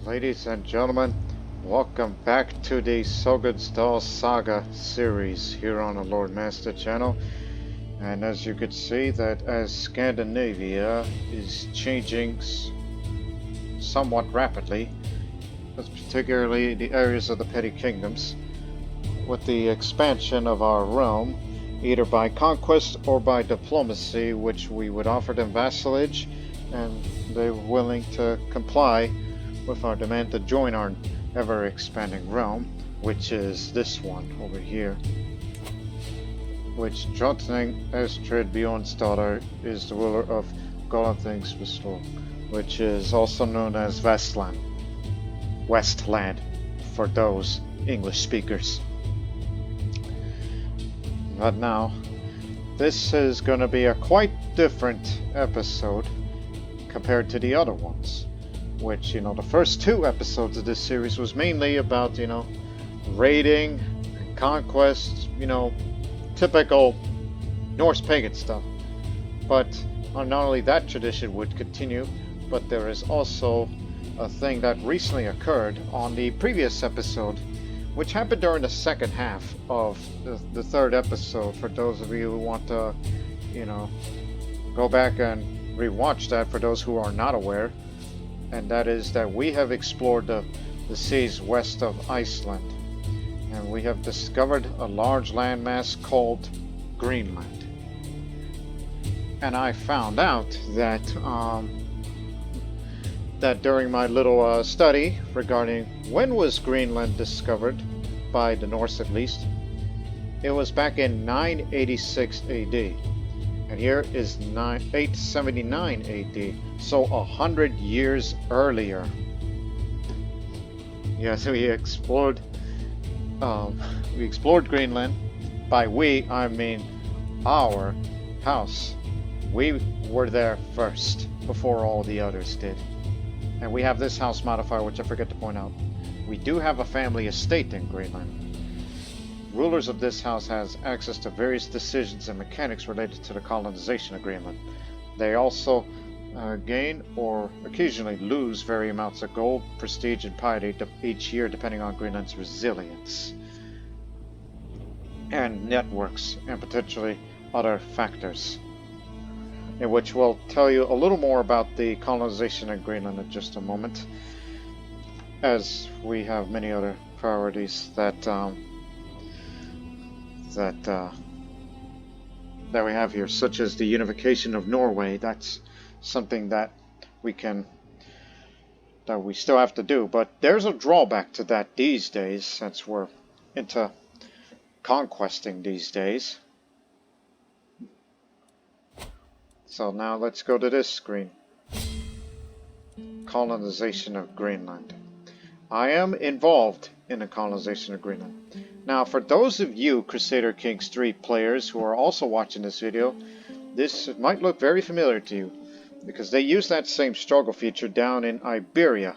Ladies and gentlemen, welcome back to the Sognsdal Saga series here on the Lord Master channel. And as you can see, that as Scandinavia is changing somewhat rapidly, particularly the areas of the petty kingdoms, with the expansion of our realm, either by conquest or by diplomacy, which we would offer them vassalage, and they're willing to comply with our demand to join our ever-expanding realm, which is this one over here, which Dróttning Ástríðr is the ruler of Greenland Struggle, which is also known as Westland for those English speakers. But now, this is going to be a quite different episode compared to the other ones. Which, the first two episodes of this series was mainly about, raiding, conquest, typical Norse pagan stuff. But not only that tradition would continue, but there is also a thing that recently occurred on the previous episode, which happened during the second half of the third episode. For those of you who want to, go back and rewatch that, for those who are not aware. And that is that we have explored the seas west of Iceland, and we have discovered a large landmass called Greenland. And I found out that that during my little study regarding when was Greenland discovered, by the Norse at least, it was back in 986 AD. And here is 879 AD, so 100 years earlier. Yes, we explored Greenland. By we, I mean our house. We were there first, before all the others did. And we have this house modifier, which I forget to point out. We do have a family estate in Greenland. Rulers of this house has access to various decisions and mechanics related to the colonization of Greenland. They also gain or occasionally lose various amounts of gold, prestige, and piety each year, depending on Greenland's resilience and networks, and potentially other factors, in which we'll tell you a little more about the colonization of Greenland in just a moment, as we have many other priorities that we have here, such as the unification of Norway. That's something that we still have to do, but there's a drawback to that these days, since we're into conquesting these days. So now let's go to this screen. Colonization of Greenland. I am involved in the colonization of Greenland. Now, for those of you Crusader Kings 3 players who are also watching this video, this might look very familiar to you, because they use that same struggle feature down in Iberia,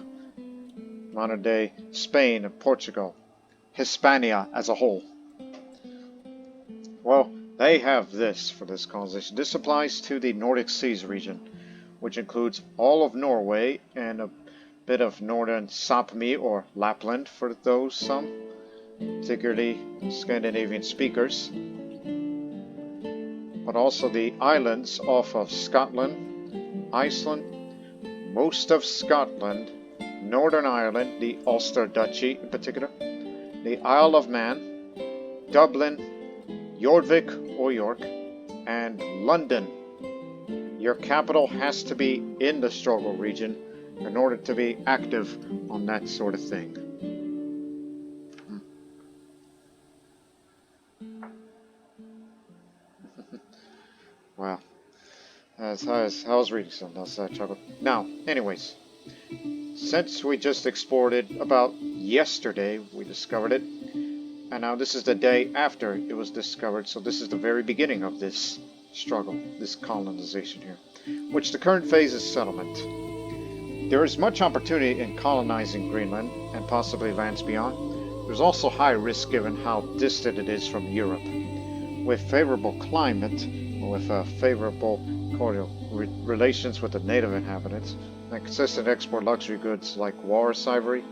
modern day Spain and Portugal, Hispania as a whole. Well, they have this for this colonization. This applies to the Nordic Seas region, which includes all of Norway and a bit of northern Sapmi or Lapland for those some, particularly Scandinavian speakers, but also the islands off of Scotland, Iceland, most of Scotland, Northern Ireland, the Ulster Duchy in particular, the Isle of Man, Dublin, Jorvik or York, and London. Your capital has to be in the struggle region in order to be active on that sort of thing. Wow. I was reading something else that I chuckled. Now, anyways, since we just explored it about yesterday, we discovered it, and now this is the day after it was discovered, so this is the very beginning of this struggle, this colonization here, which the current phase is settlement. There is much opportunity in colonizing Greenland and possibly lands beyond. There's also high risk given how distant it is from Europe. With favorable climate, with favorable cordial relations with the native inhabitants, and consistent export luxury goods like Walrus Ivory,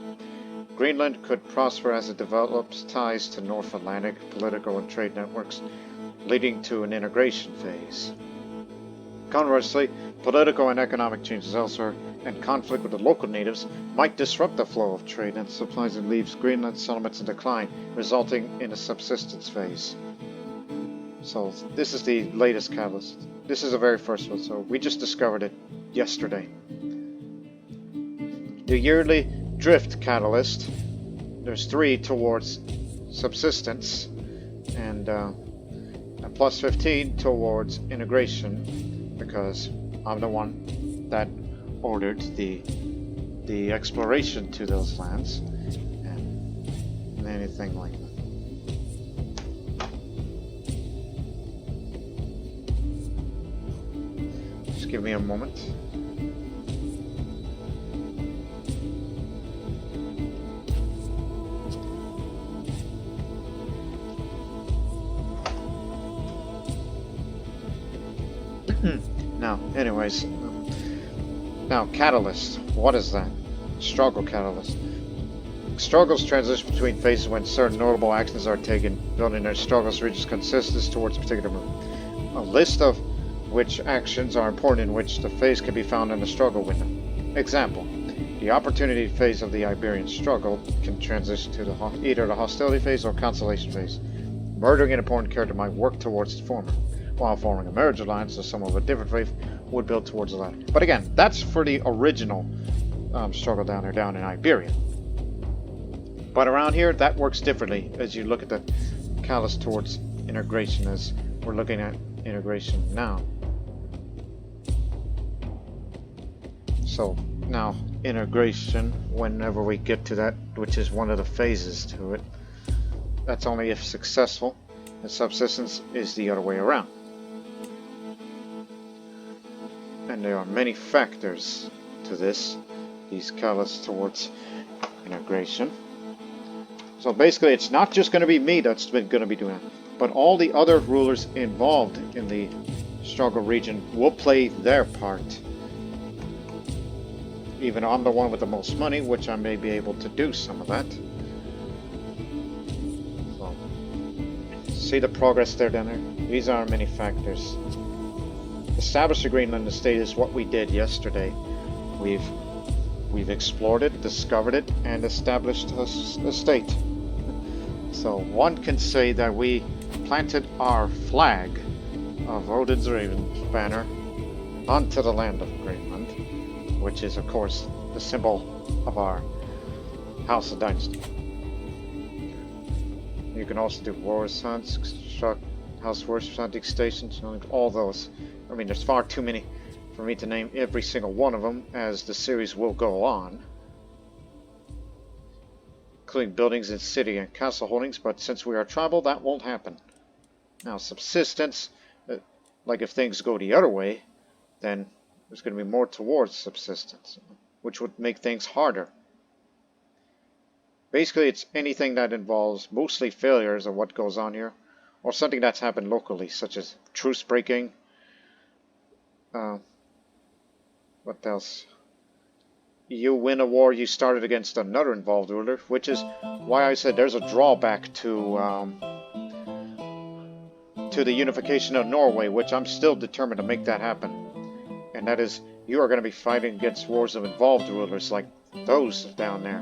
Greenland could prosper as it develops ties to North Atlantic political and trade networks, leading to an integration phase. Conversely, political and economic changes elsewhere and conflict with the local natives might disrupt the flow of trade and supplies and leaves Greenland settlements in decline, resulting in a subsistence phase. So this is the latest catalyst. This is the very first one, so we just discovered it yesterday. The yearly drift catalyst, there's 3 towards subsistence, and plus 15 towards integration, because I'm the one that ordered the exploration to those lands and anything like that. Just give me a moment. Now, anyways, now catalyst. What is that? Struggle catalyst. Struggles transition between phases when certain notable actions are taken. Building their struggles reaches consistency towards a particular move. A list of which actions are important in which the phase can be found in the struggle window. Example: the opportunity phase of the Iberian struggle can transition to either the hostility phase or conciliation phase. Murdering an important character might work towards the former, while forming a marriage alliance with someone of a different faith would build towards the latter. But again, that's for the original struggle down in Iberia. But around here, that works differently as you look at the catalyst towards integration, as we're looking at integration now. So now integration, whenever we get to that, which is one of the phases to it, that's only if successful, and subsistence is the other way around. And there are many factors to this, these catalysts towards integration. So basically, it's not just going to be me that's going to be doing it, but all the other rulers involved in the struggle region will play their part. Even I'm the one with the most money, which I may be able to do some of that. So, see the progress there down there? These are many factors. Establish the Greenland Estate is what we did yesterday. We've explored it, discovered it, and established a state. So one can say that we planted our flag of Odin's Raven banner onto the land of Greenland, which is of course the symbol of our House of Dynasty. You can also do Walrus Hunts, House Worship Hunting Stations, all those. I mean, there's far too many for me to name every single one of them, as the series will go on, including buildings in city and castle holdings, but since we are tribal, that won't happen. Now, subsistence, like if things go the other way, then there's going to be more towards subsistence, which would make things harder. Basically, it's anything that involves mostly failures of what goes on here, or something that's happened locally, such as truce breaking. What else? You win a war you started against another involved ruler, which is why I said there's a drawback to the unification of Norway, which I'm still determined to make that happen. And that is, you are going to be fighting against wars of involved rulers like those down there.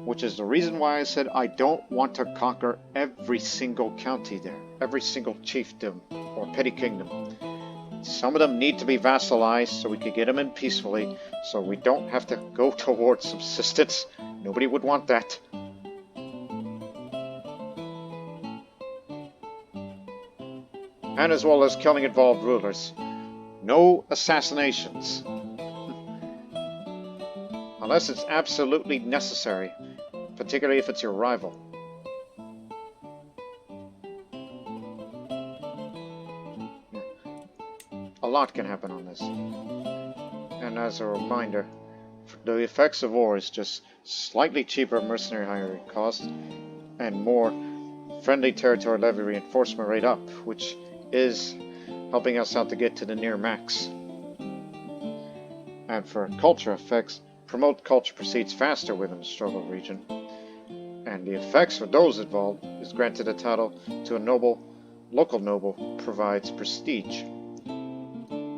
Which is the reason why I said I don't want to conquer every single county there, every single chiefdom or petty kingdom. Some of them need to be vassalized so we can get them in peacefully, so we don't have to go towards subsistence. Nobody would want that. And as well as killing involved rulers. No assassinations. Unless it's absolutely necessary, particularly if it's your rival. A lot can happen on this. And as a reminder, the effects of war is just slightly cheaper mercenary hiring cost and more friendly territory levy reinforcement rate up, which is helping us out to get to the near max. And for culture effects, promote culture proceeds faster within the struggle region. And the effects for those involved is granted a title to a noble, local noble provides prestige,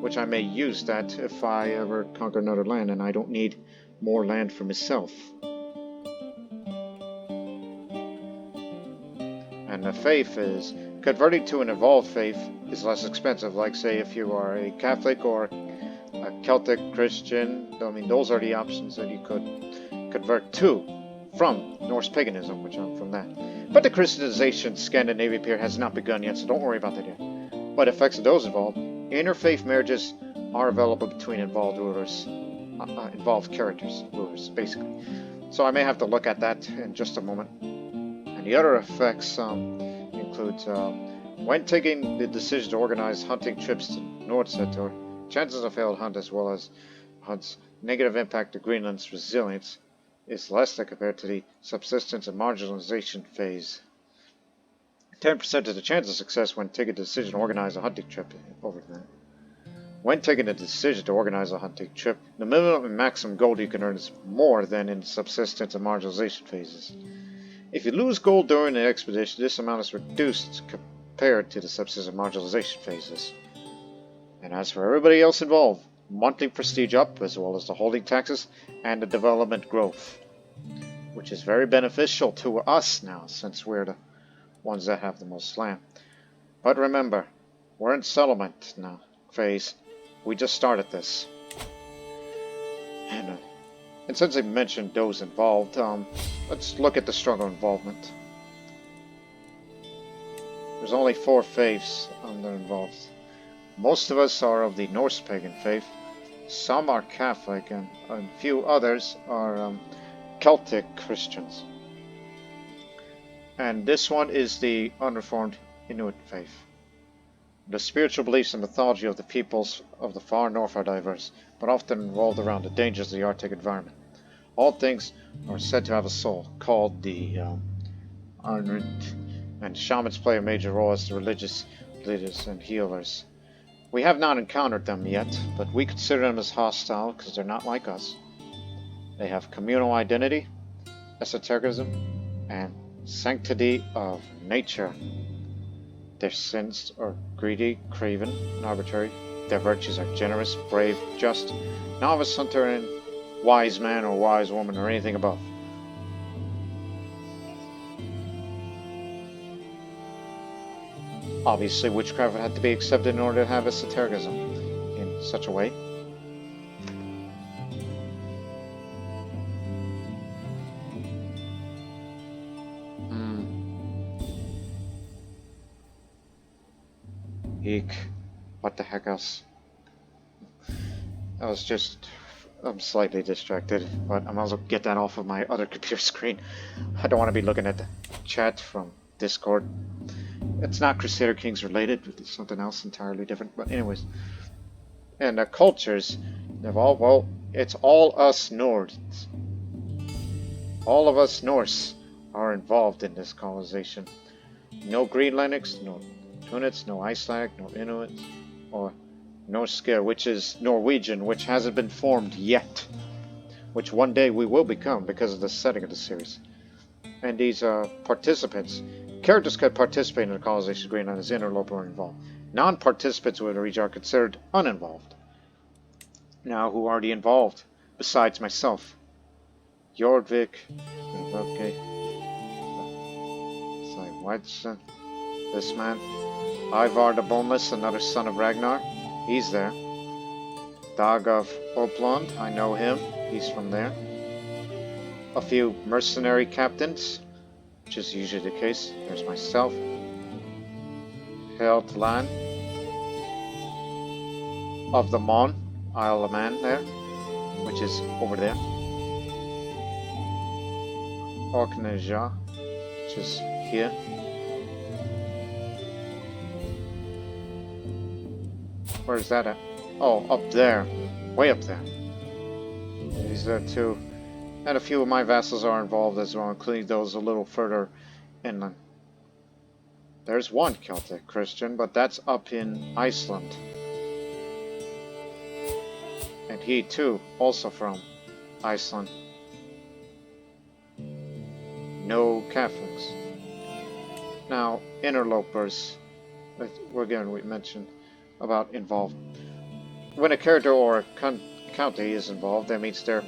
which I may use that if I ever conquer another land and I don't need more land for myself. And the faith is converting to an evolved faith is less expensive. Like say if you are a Catholic or a Celtic Christian, I mean those are the options that you could convert to from Norse paganism, which I'm from that. But the Christianization Scandinavian period has not begun yet, so don't worry about that yet. But effects of those involved, interfaith marriages are available between involved rulers, involved characters, rulers, basically. So I may have to look at that in just a moment. And the other effects include when taking the decision to organize hunting trips to Nordsetur, chances of failed hunt as well as hunt's negative impact to Greenland's resilience is less than compared to the subsistence and marginalization phase. 10% of the chance of success when taking a decision to organize a hunting trip over that. When taking a decision to organize a hunting trip, the minimum and maximum gold you can earn is more than in subsistence and marginalization phases. If you lose gold during the expedition, this amount is reduced compared to the subsistence and marginalization phases. And as for everybody else involved, monthly prestige up, as well as the holding taxes and the development growth, which is very beneficial to us now, since we're the ones that have the most land. But remember, we're in settlement now phase. We just started this. And since I mentioned those involved, let's look at the struggle involvement. There's only 4 faiths that are involved. Most of us are of the Norse pagan faith. Some are Catholic, and a few others are Celtic Christians. And this one is the unreformed Inuit faith. The spiritual beliefs and mythology of the peoples of the far north are diverse, but often revolved around the dangers of the Arctic environment. All things are said to have a soul, called the Enrichment, and shamans play a major role as the religious leaders and healers. We have not encountered them yet, but we consider them as hostile because they're not like us. They have communal identity, esotericism, and sanctity of nature. Their sins are greedy, craven, and arbitrary. Their virtues are generous, brave, just, novice hunter, and wise man or wise woman or anything above. Obviously, witchcraft had to be accepted in order to have esotericism in such a way. Eek. What the heck else? I'm slightly distracted, but I might as well get that off of my other computer screen. I don't want to be looking at the chat from Discord. It's not Crusader Kings related, it's something else entirely different. But anyways, and the cultures evolve. Well, it's all us Nords. All of us Norse are involved in this colonization. No Greenlandics, no Tunnets, no Icelandic, no Inuits, or Norske, which is Norwegian, which hasn't been formed yet, which one day we will become because of the setting of the series. And these participants, characters can participate in the colonization of Greenland as interloper or involved. Non-participants within the region are considered uninvolved. Now, who are the involved besides myself? Jorvik, okay. It's like, what's this man? Ivar the Boneless, another son of Ragnar. He's there. Dag of Opland, I know him. He's from there. A few mercenary captains, which is usually the case. There's myself. Heldland of the Mon, Isle of Man there, which is over there. Orkneja, which is here. Where's that at? Oh, up there. Way up there. These are 2. And a few of my vassals are involved as well, including those a little further inland. there's one Celtic Christian, but that's up in Iceland. And he too, also from Iceland. No Catholics. Now, interlopers. Again, we mentioned about involved. When a character or a county is involved, that means they're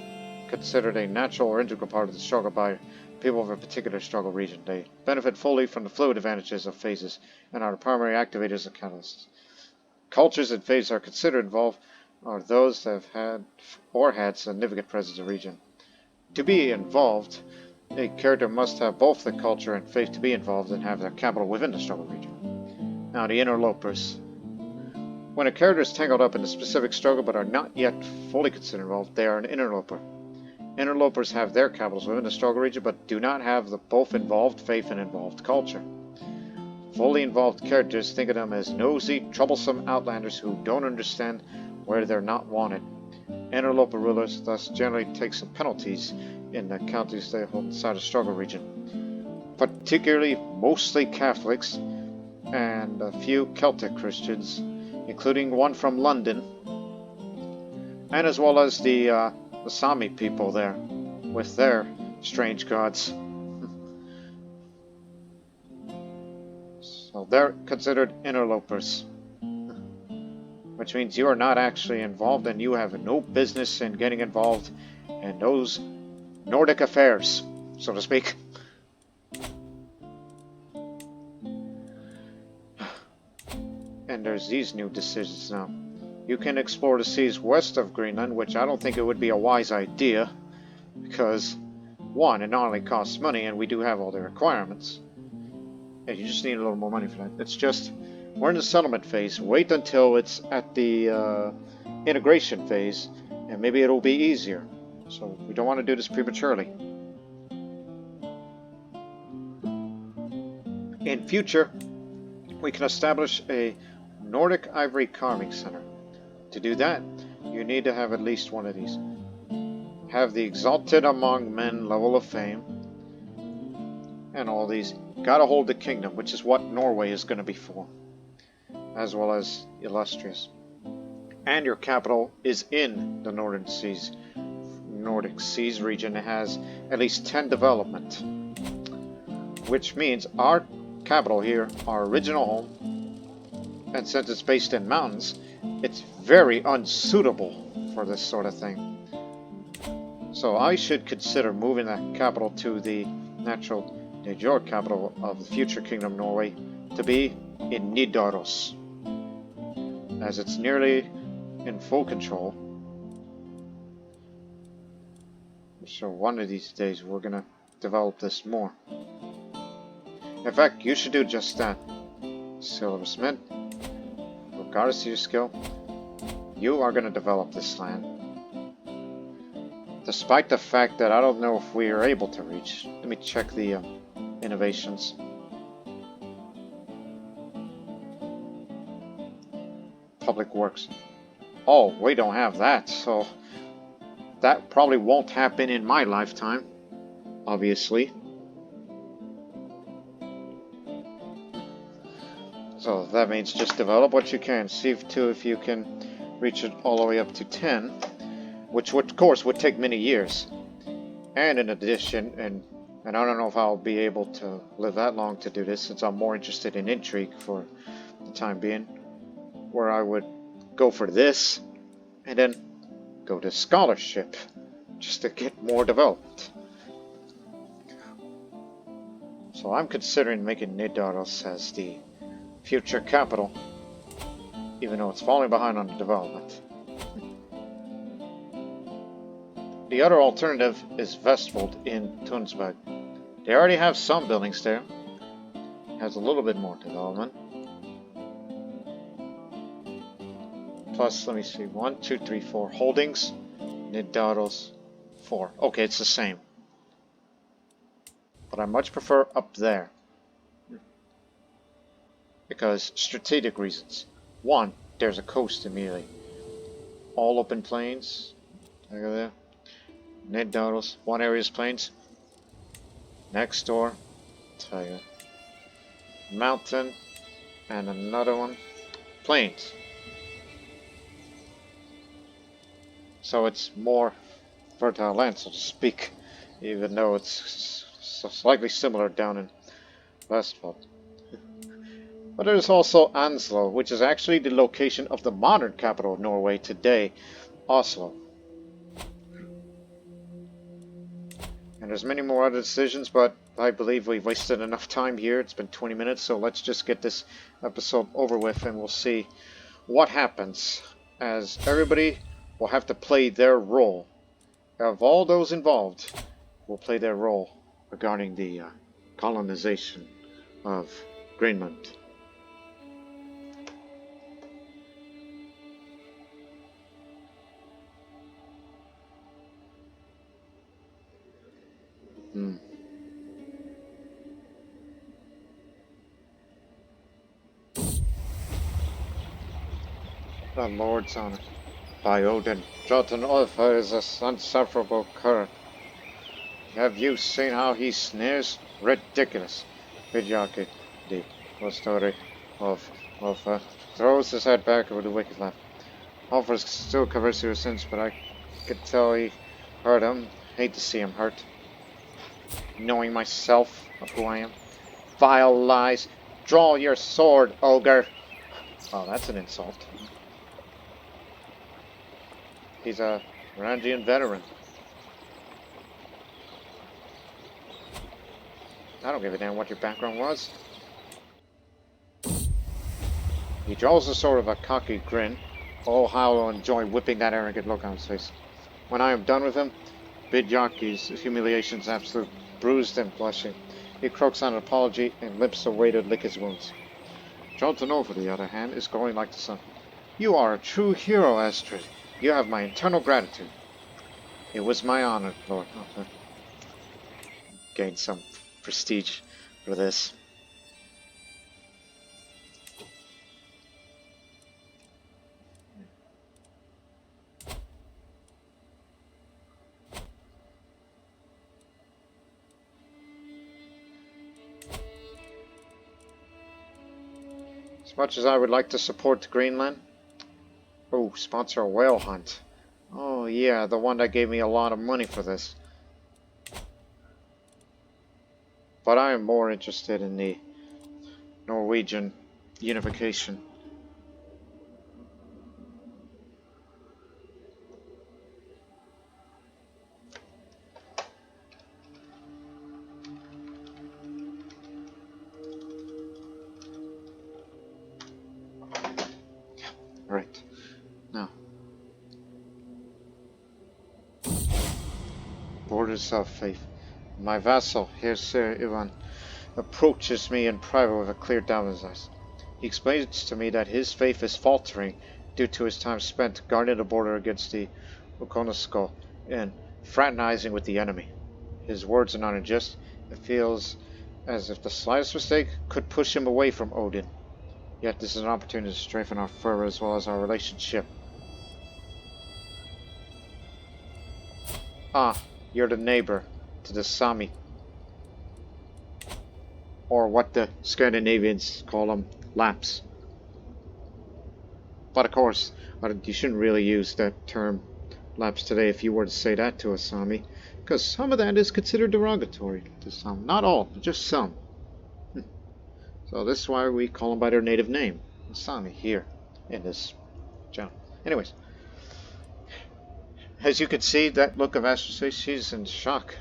considered a natural or integral part of the struggle by people of a particular struggle region. They benefit fully from the fluid advantages of phases and are the primary activators of catalysts. Cultures and phases are considered involved are those that have had or had significant presence in the region. To be involved, a character must have both the culture and faith to be involved and have their capital within the struggle region. Now, the interlopers. When a character is tangled up in a specific struggle but are not yet fully considered involved, they are an interloper. Interlopers have their capitals within the struggle region but do not have the both involved faith and involved culture. Fully involved characters think of them as nosy, troublesome outlanders who don't understand where they're not wanted. Interloper rulers thus generally take some penalties in the counties they hold inside the struggle region. Particularly mostly Catholics and a few Celtic Christians, including one from London, and as well as the Sami people there with their strange gods. So they're considered interlopers, which means you are not actually involved and you have no business in getting involved in those Nordic affairs, so to speak. And there's these new decisions now. You can explore the seas west of Greenland, which I don't think it would be a wise idea, because one, it not only costs money and we do have all the requirements, and you just need a little more money for that. It's just, we're in the settlement phase. Wait until it's at the integration phase, and maybe it'll be easier. So we don't want to do this prematurely. In future, we can establish a Nordic Ivory Carving Center. To do that, you need to have at least one of these. Have the Exalted Among Men level of fame, and all these. Gotta hold the kingdom, which is what Norway is going to be for, as well as illustrious. And your capital is in the Nordic Seas region. It has at least 10 development, which means our capital here, our original home, and since it's based in mountains, it's very unsuitable for this sort of thing. So I should consider moving that capital to the natural de jure capital of the future Kingdom of Norway to be in Nidaros, as it's nearly in full control. So one of these days we're gonna develop this more. In fact, you should do just that. Silversmith, regardless of your skill, you are gonna develop this land. Despite the fact that I don't know if we are able to reach. Let me check the innovations. Public Works. Oh, we don't have that, so that probably won't happen in my lifetime, obviously. So that means just develop what you can. See if you can reach it all the way up to 10, which would, of course, would take many years. And in addition, and I don't know if I'll be able to live that long to do this, since I'm more interested in intrigue for the time being, where I would go for this, and then go to scholarship, just to get more developed. So I'm considering making Nidaros as the future capital, even though it's falling behind on the development. The other alternative is Vestfold in Tunsberg. They already have some buildings there. Has a little bit more development. Plus, let me see, 1, 2, 3, 4 holdings. Nidaros 4. Okay, it's the same. But I much prefer up there. Because strategic reasons. One, there's a coast immediately. All open plains. Look at there. Nidaros. One area is plains. Next door. Tiger. mountain, and another one. Plains. So it's more fertile land, so to speak, even though it's slightly similar down in Vestfold. But there's also Oslo, which is actually the location of the modern capital of Norway today, Oslo. And there's many more other decisions, but I believe we've wasted enough time here. It's been 20 minutes, so let's just get this episode over with and we'll see what happens, as everybody will have to play their role. Of all those involved, will play their role regarding the colonization of Greenland. The Lord's honor. By Odin, Dróttning Ástríðr is an insufferable cur. Have you seen how he sneers? Ridiculous. Vidyaki, the story of throws his head back with a wicked laugh. Alfred still covers your sins, but I could tell he hurt him. Hate to see him hurt. Knowing myself of who I am. Vile lies. Draw your sword, ogre. Oh, that's an insult. He's a Varangian veteran. I don't give a damn what your background was. He draws a sort of a cocky grin. Oh, how I'll enjoy whipping that arrogant look on his face. When I am done with him, Bidyaki's humiliation's absolute, bruised and blushing. He croaks on an apology and limps away to lick his wounds. Jonathan, over the other hand, is glowing like the sun. You are a true hero, Ástríðr. You have my eternal gratitude. It was my honor, Lord. Oh, gained some prestige for this. As much as I would like to support Greenland. Oh, sponsor a whale hunt. Oh yeah, the one that gave me a lot of money for this. But I am more interested in the Norwegian unification. Right. Now. Borders of faith. My vassal, here Sir Ivan, approaches me in private with a clear doubt in his eyes. He explains to me that his faith is faltering due to his time spent guarding the border against the Ukonosko and fraternizing with the enemy. His words are not in jest. It feels as if the slightest mistake could push him away from Odin. Yet this is an opportunity to strengthen our fervor as well as our relationship. Ah, you're the neighbor to the Sami. Or what the Scandinavians call them, Laps. But of course, you shouldn't really use that term, Laps, today if you were to say that to a Sami, because some of that is considered derogatory to some. Not all, but just some. So this is why we call them by their native name, Sami, here in this channel. Anyways, as you can see, that look of Ástríðr's face, she's in shock.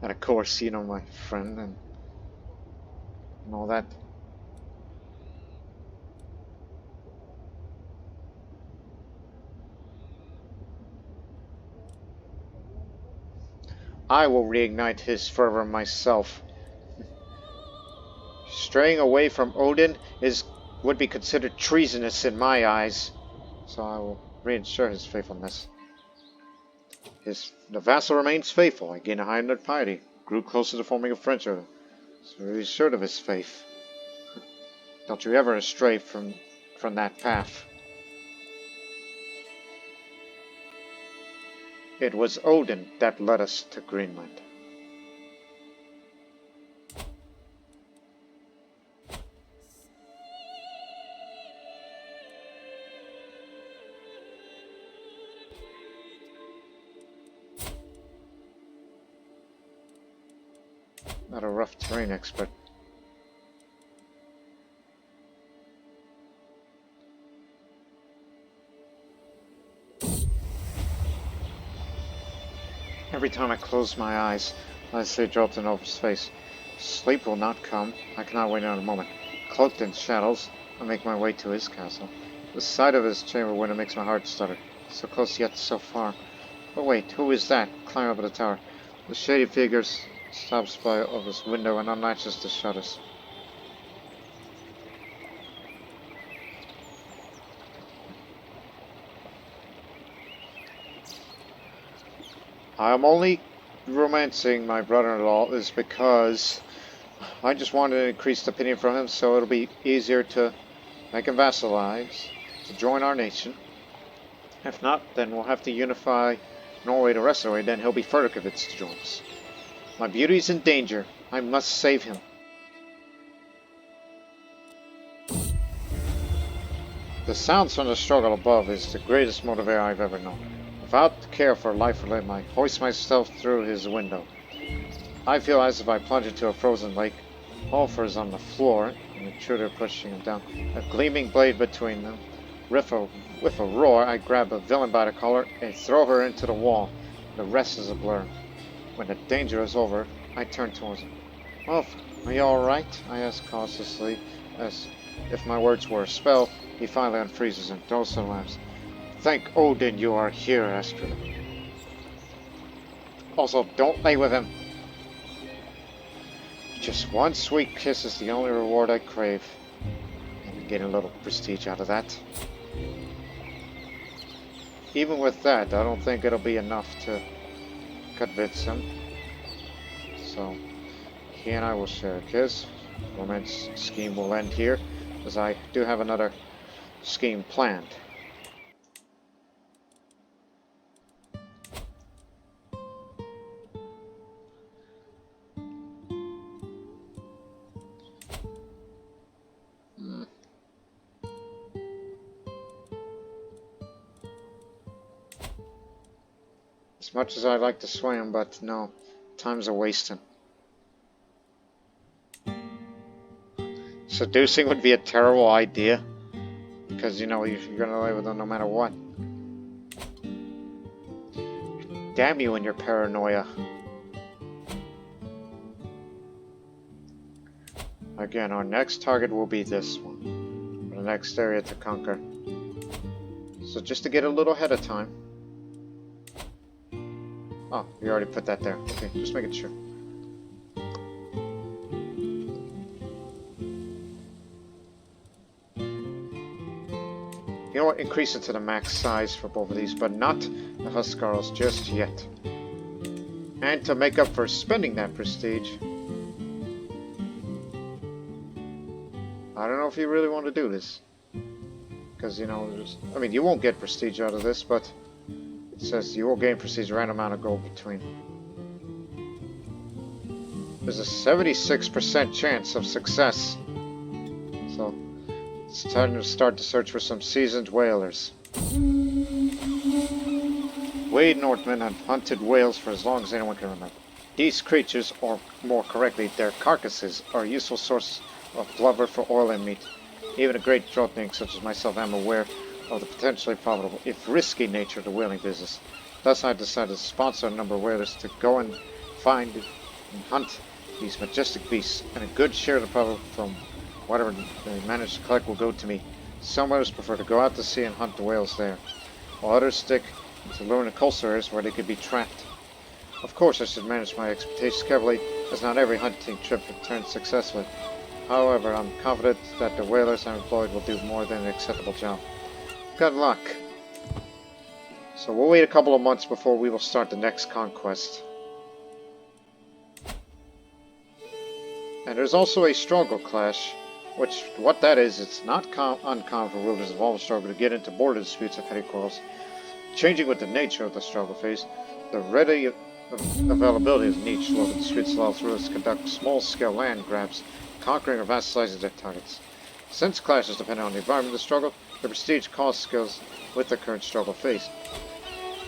And of course, you know, my friend and all that. I will reignite his fervor myself. Straying away from Odin would be considered treasonous in my eyes, so I will reinsure his faithfulness. The vassal remains faithful. I gained a high in piety, grew closer to forming a friendship, so he's assured of his faith. Don't you ever astray from that path. It was Odin that led us to Greenland. Not a rough terrain expert. Every time I close my eyes, I see Dróttning over his face. Sleep will not come. I cannot wait another moment. Cloaked in shadows, I make my way to his castle. The sight of his chamber window makes my heart stutter. So close yet so far. But wait, who is that? Climb up the tower. The shady figure stops by of his window and unlatches the shutters. I'm only romancing my brother-in-law is because I just wanted an increased opinion from him, so it'll be easier to make him vassalize, to join our nation. If not, then we'll have to unify Norway the rest of the way, then he'll be further convinced to join us. My beauty's in danger. I must save him. The sounds from the struggle above is the greatest motivator I've ever known. Without care for life or limb, I hoist myself through his window. I feel as if I plunge into a frozen lake. Ulfr is on the floor, an intruder pushing him down, a gleaming blade between them. With a roar, I grab a villain by the collar and throw her into the wall. The rest is a blur. When the danger is over, I turn towards him. Ulfr, are you alright? I ask cautiously, as if my words were a spell. He finally unfreezes and throws some laughs. Thank Odin you are here, Ástríðr. Also, don't lay with him. Just one sweet kiss is the only reward I crave. And get a little prestige out of that. Even with that, I don't think it'll be enough to convince him. So, he and I will share a kiss. Romance scheme will end here, as I do have another scheme planned. As much as I'd like to swim, but no, time's a wasting. Seducing would be a terrible idea, because you know you're gonna live with them no matter what. Damn you and your paranoia. Again, our next target will be this one, the next area to conquer. So just to get a little ahead of time. Oh, you already put that there. Okay, just making sure. You know what? Increase it to the max size for both of these, but not the Huskarls just yet. And to make up for spending that prestige, I don't know if you really want to do this. Because, you know, I mean, you won't get prestige out of this, but it says you will gain prestige a random amount of gold between. There's a 76% chance of success. So, it's time to start to search for some seasoned whalers. We Northmen have hunted whales for as long as anyone can remember. These creatures, or more correctly, their carcasses, are a useful source of blubber for oil and meat. Even a great Dróttning such as myself am aware of the potentially profitable, if risky, nature of the whaling business. Thus I decided to sponsor a number of whalers to go and find and hunt these majestic beasts, and a good share of the profit from whatever they manage to collect will go to me. Some whalers prefer to go out to sea and hunt the whales there, while others stick to luring the coastal areas where they could be trapped. Of course I should manage my expectations carefully, as not every hunting trip returns successfully. However, I'm confident that the whalers I'm employed will do more than an acceptable job. Good luck. So we'll wait a couple of months before we will start the next conquest. And there's also a struggle clash, which, what that is, it's not uncommon for rulers of all the struggle to get into border disputes and petty quarrels. Changing with the nature of the struggle phase, the ready availability of niche local disputes allows rulers to conduct small-scale land grabs, conquering or vassalizing their targets. Since clashes depend on the environment of the struggle, the prestige cost scales with the current struggle phase.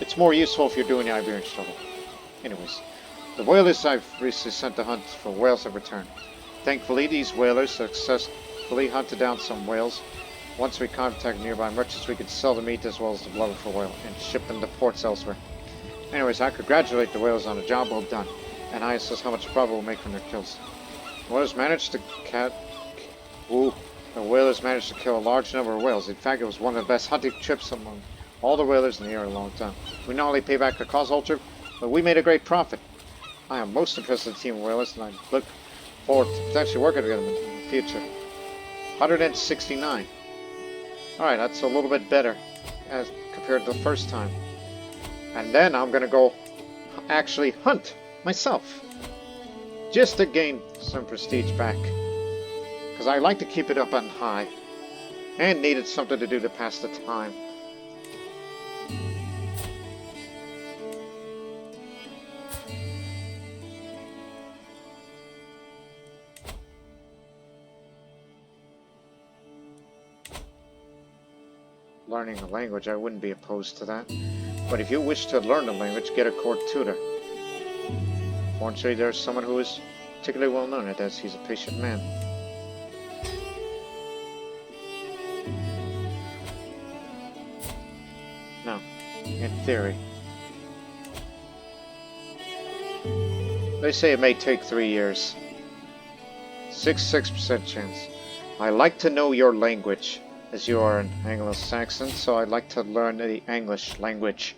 It's more useful if you're doing the Iberian struggle. Anyways, The whalers I've recently sent to hunt for whales have returned. Thankfully, these whalers successfully hunted down some whales. Once we contact nearby merchants, we could sell the meat as well as the blubber for whale and ship them to ports elsewhere. Anyways, I congratulate the whalers on a job well done, and I assess how much profit we'll make from their kills. The whalers managed to kill a large number of whales. In fact, it was one of the best hunting trips among all the whalers in the area in a long time. We not only pay back the cost of the trip, but we made a great profit. I am most impressed with the team of whalers, and I look forward to potentially working together in the future. 169. Alright, that's a little bit better as compared to the first time. And then I'm gonna go actually hunt myself. Just to gain some prestige back. Because I like to keep it up on high. And needed something to do to pass the time. Learning a language, I wouldn't be opposed to that. But if you wish to learn the language, get a court tutor. Fortunately, there's someone who is particularly well known at this. He's a patient man. Now, in theory, they say it may take 3 years. 6% chance. I like to know your language. As you are an Anglo-Saxon, so I'd like to learn the English language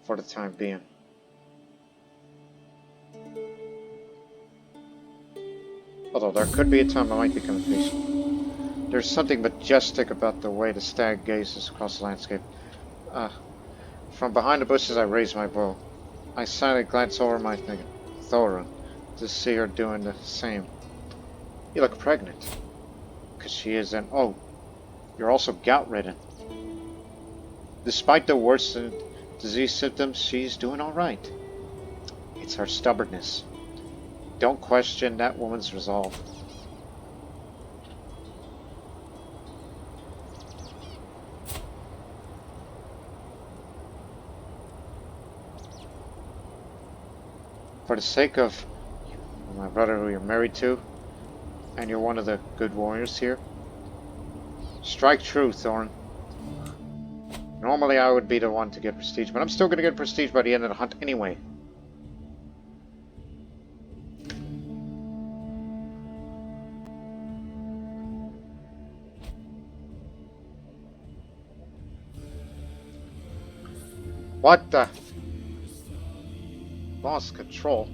for the time being. Although there could be a time I might become impatient. There's something majestic about the way the stag gazes across the landscape. From behind the bushes I raise my bow. I silently glance over my Thorun to see her doing the same. You look pregnant. Because she is an... Oh, you're also gout-ridden. Despite the worsened disease symptoms, she's doing alright. It's her stubbornness. Don't question that woman's resolve. For the sake of my brother who you're married to, and you're one of the good warriors here, strike true, Thorn. Normally I would be the one to get prestige, but I'm still going to get prestige by the end of the hunt anyway. What the? Lost control?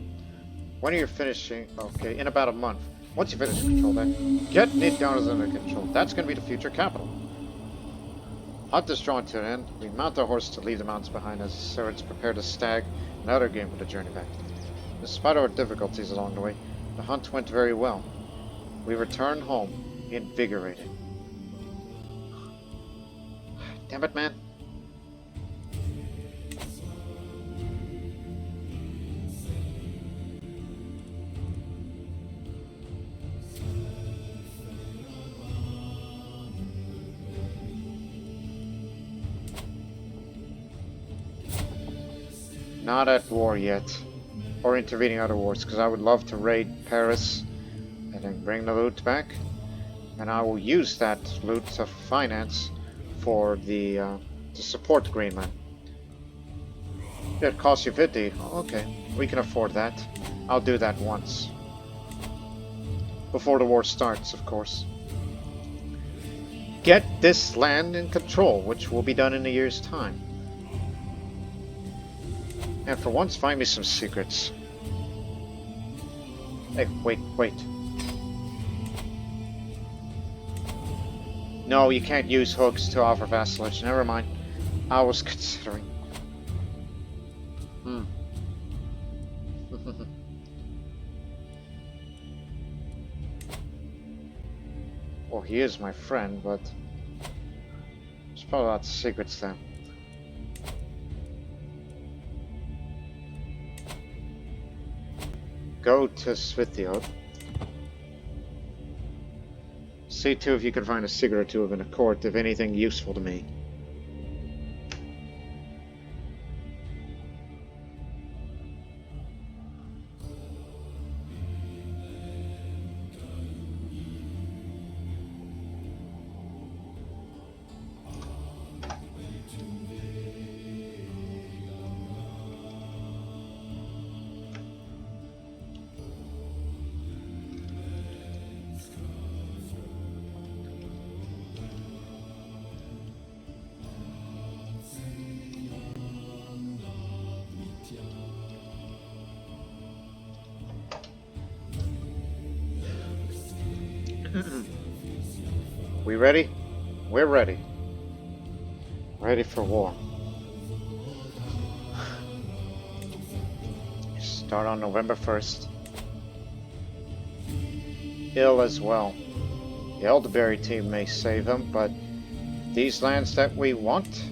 When are you finishing? Okay, in about a month. Once you finish control that, get Nid down as under control. That's going to be the future capital. Hunt is drawn to an end. We mount our horse to leave the mountains behind as the servants prepare to stag and other game for the journey back. Despite our difficulties along the way, the hunt went very well. We returned home, invigorated. Damn it, man. Not at war yet, or intervening other wars, because I would love to raid Paris and then bring the loot back, and I will use that loot to finance for the to support Greenland. It costs you 50. Okay, we can afford that. I'll do that once before the war starts, of course. Get this land in control, which will be done in a year's time. And for once, find me some secrets. Hey, wait. No, you can't use hooks to offer vassalage. Never mind. I was considering. Well, he is my friend, but there's probably lots of secrets there. Go to Svithiot. See too if you can find a secret or two of in a court, if anything useful to me. We ready? We're ready. Ready for war. Start on November 1st. Ill as well. The elderberry team may save them, but these lands that we want,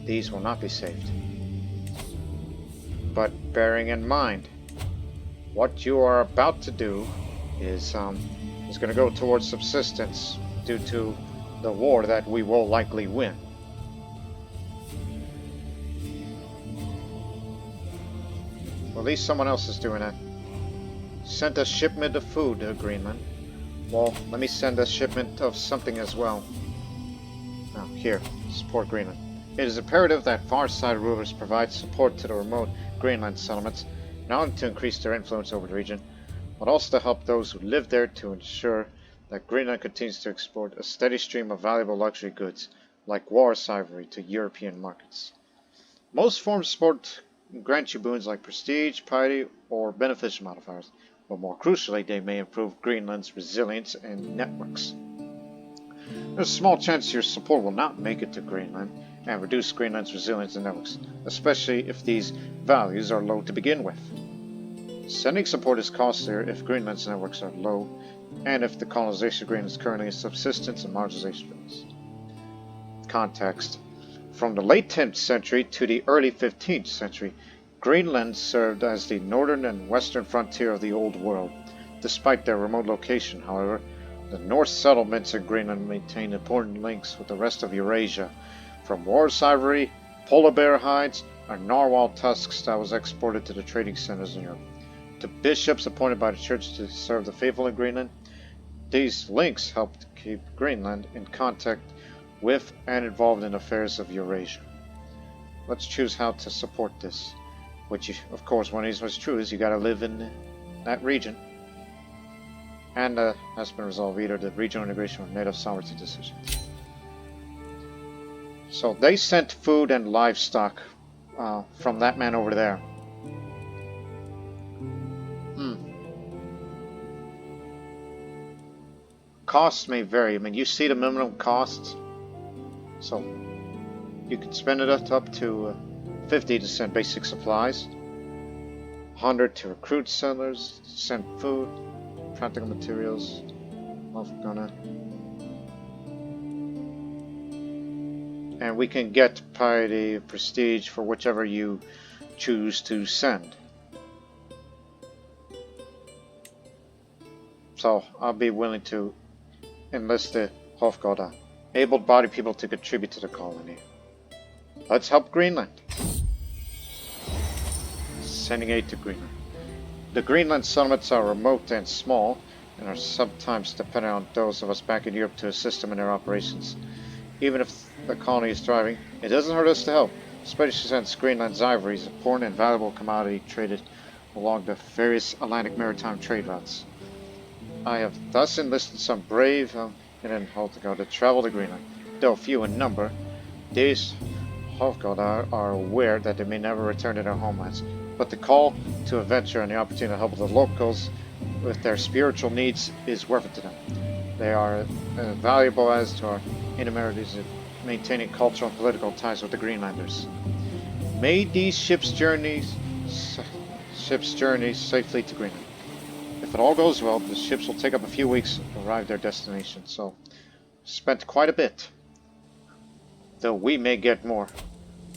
these will not be saved. But bearing in mind, what you are about to do is going to go towards subsistence due to the war that we will likely win. Well, at least someone else is doing it. Sent a shipment of food to Greenland. Well, let me send a shipment of something as well. Now, here, support Greenland. It is imperative that far-side rulers provide support to the remote Greenland settlements, not only to increase their influence over the region, but also to help those who live there to ensure that Greenland continues to export a steady stream of valuable luxury goods, like Walrus Ivory, to European markets. Most forms of support grant you boons like prestige, piety, or beneficial modifiers, but more crucially, they may improve Greenland's resilience and networks. There's a small chance your support will not make it to Greenland and reduce Greenland's resilience and networks, especially if these values are low to begin with. Sending support is costlier if Greenland's networks are low, and if the colonization of Greenland is currently in subsistence and marginalization phase. Context. From the late 10th century to the early 15th century, Greenland served as the northern and western frontier of the Old World. Despite their remote location, however, the Norse settlements in Greenland maintained important links with the rest of Eurasia, from walrus ivory, polar bear hides, and narwhal tusks that was exported to the trading centers in Europe. To bishops appointed by the church to serve the faithful in Greenland, these links helped keep Greenland in contact with and involved in affairs of Eurasia. Let's choose how to support this, which, of course, one of what's true is you got to live in that region. And has been resolved either the regional integration or native sovereignty decision. So they sent food and livestock from that man over there. Costs may vary. I mean, you see the minimum costs. So you can spend it up to 50 to send basic supplies, 100 to recruit settlers, send food, practical materials. And we can get piety, prestige for whichever you choose to send. So I'll be willing to enlist the Hofgårda, able-bodied people to contribute to the colony. Let's help Greenland. Sending aid to Greenland. The Greenland settlements are remote and small, and are sometimes dependent on those of us back in Europe to assist them in their operations. Even if the colony is thriving, it doesn't hurt us to help, especially since Greenland's ivory is an important and valuable commodity traded along the various Atlantic maritime trade routes. I have thus enlisted some brave and Hofgårda to travel to Greenland. Though few in number, these Hofgårda are aware that they may never return to their homelands, but the call to adventure and the opportunity to help the locals with their spiritual needs is worth it to them. They are valuable as to our inamerities in maintaining cultural and political ties with the Greenlanders. May these ships journey safely to Greenland. If it all goes well, the ships will take up a few weeks to arrive at their destination, so spent quite a bit. Though we may get more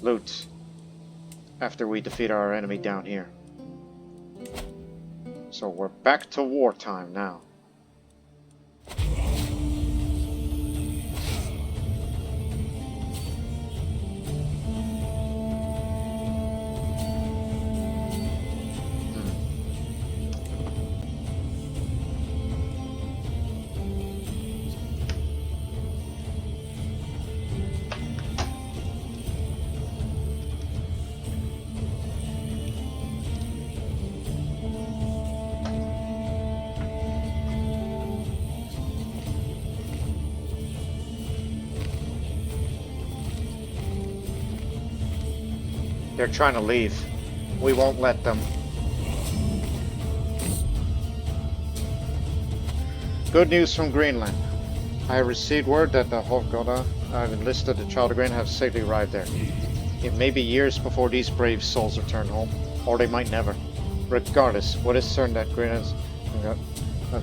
loot after we defeat our enemy down here. So we're back to wartime now. They're trying to leave. We won't let them. Good news from Greenland. I have received word that the Hovgoda I've enlisted the Child of Grain have safely arrived there. It may be years before these brave souls return home, or they might never. Regardless, what is certain that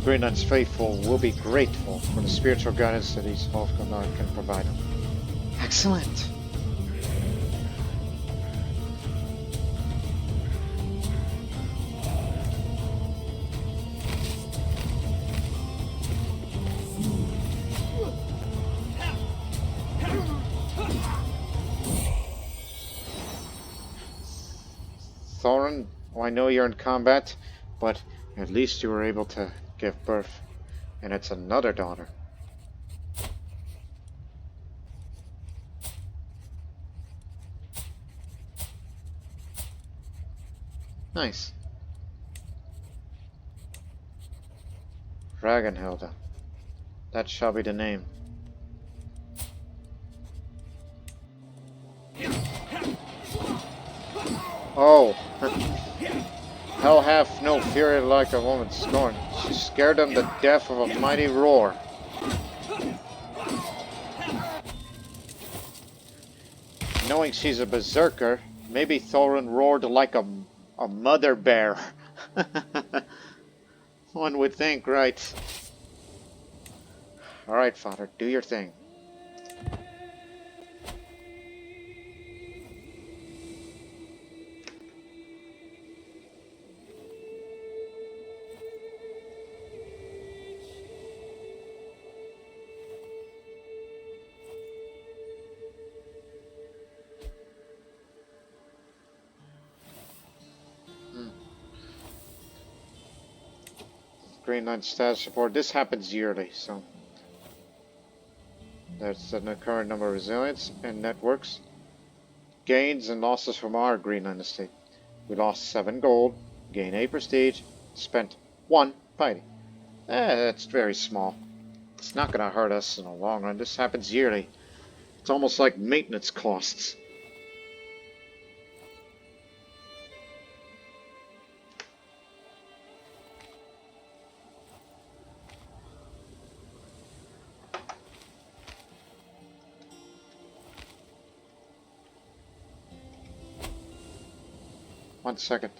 Greenland's faithful will be grateful for the spiritual guidance that these Hovgoda can provide them. Excellent! Thorin, I know you're in combat, but at least you were able to give birth. And it's another daughter. Nice. Ragnhilda. That shall be the name. Oh. Hell hath no fury like a woman's scorn. She scared them to death of a mighty roar. Knowing she's a berserker, maybe Thorin roared like a mother bear. One would think, right? Alright, father, do your thing. Greenland status report. This happens yearly, so that's the current number of resilience and networks. Gains and losses from our Greenland estate. We lost 7 gold, gained 8 prestige, spent 1 fighting. That's very small. It's not going to hurt us in the long run. This happens yearly. It's almost like maintenance costs. One second.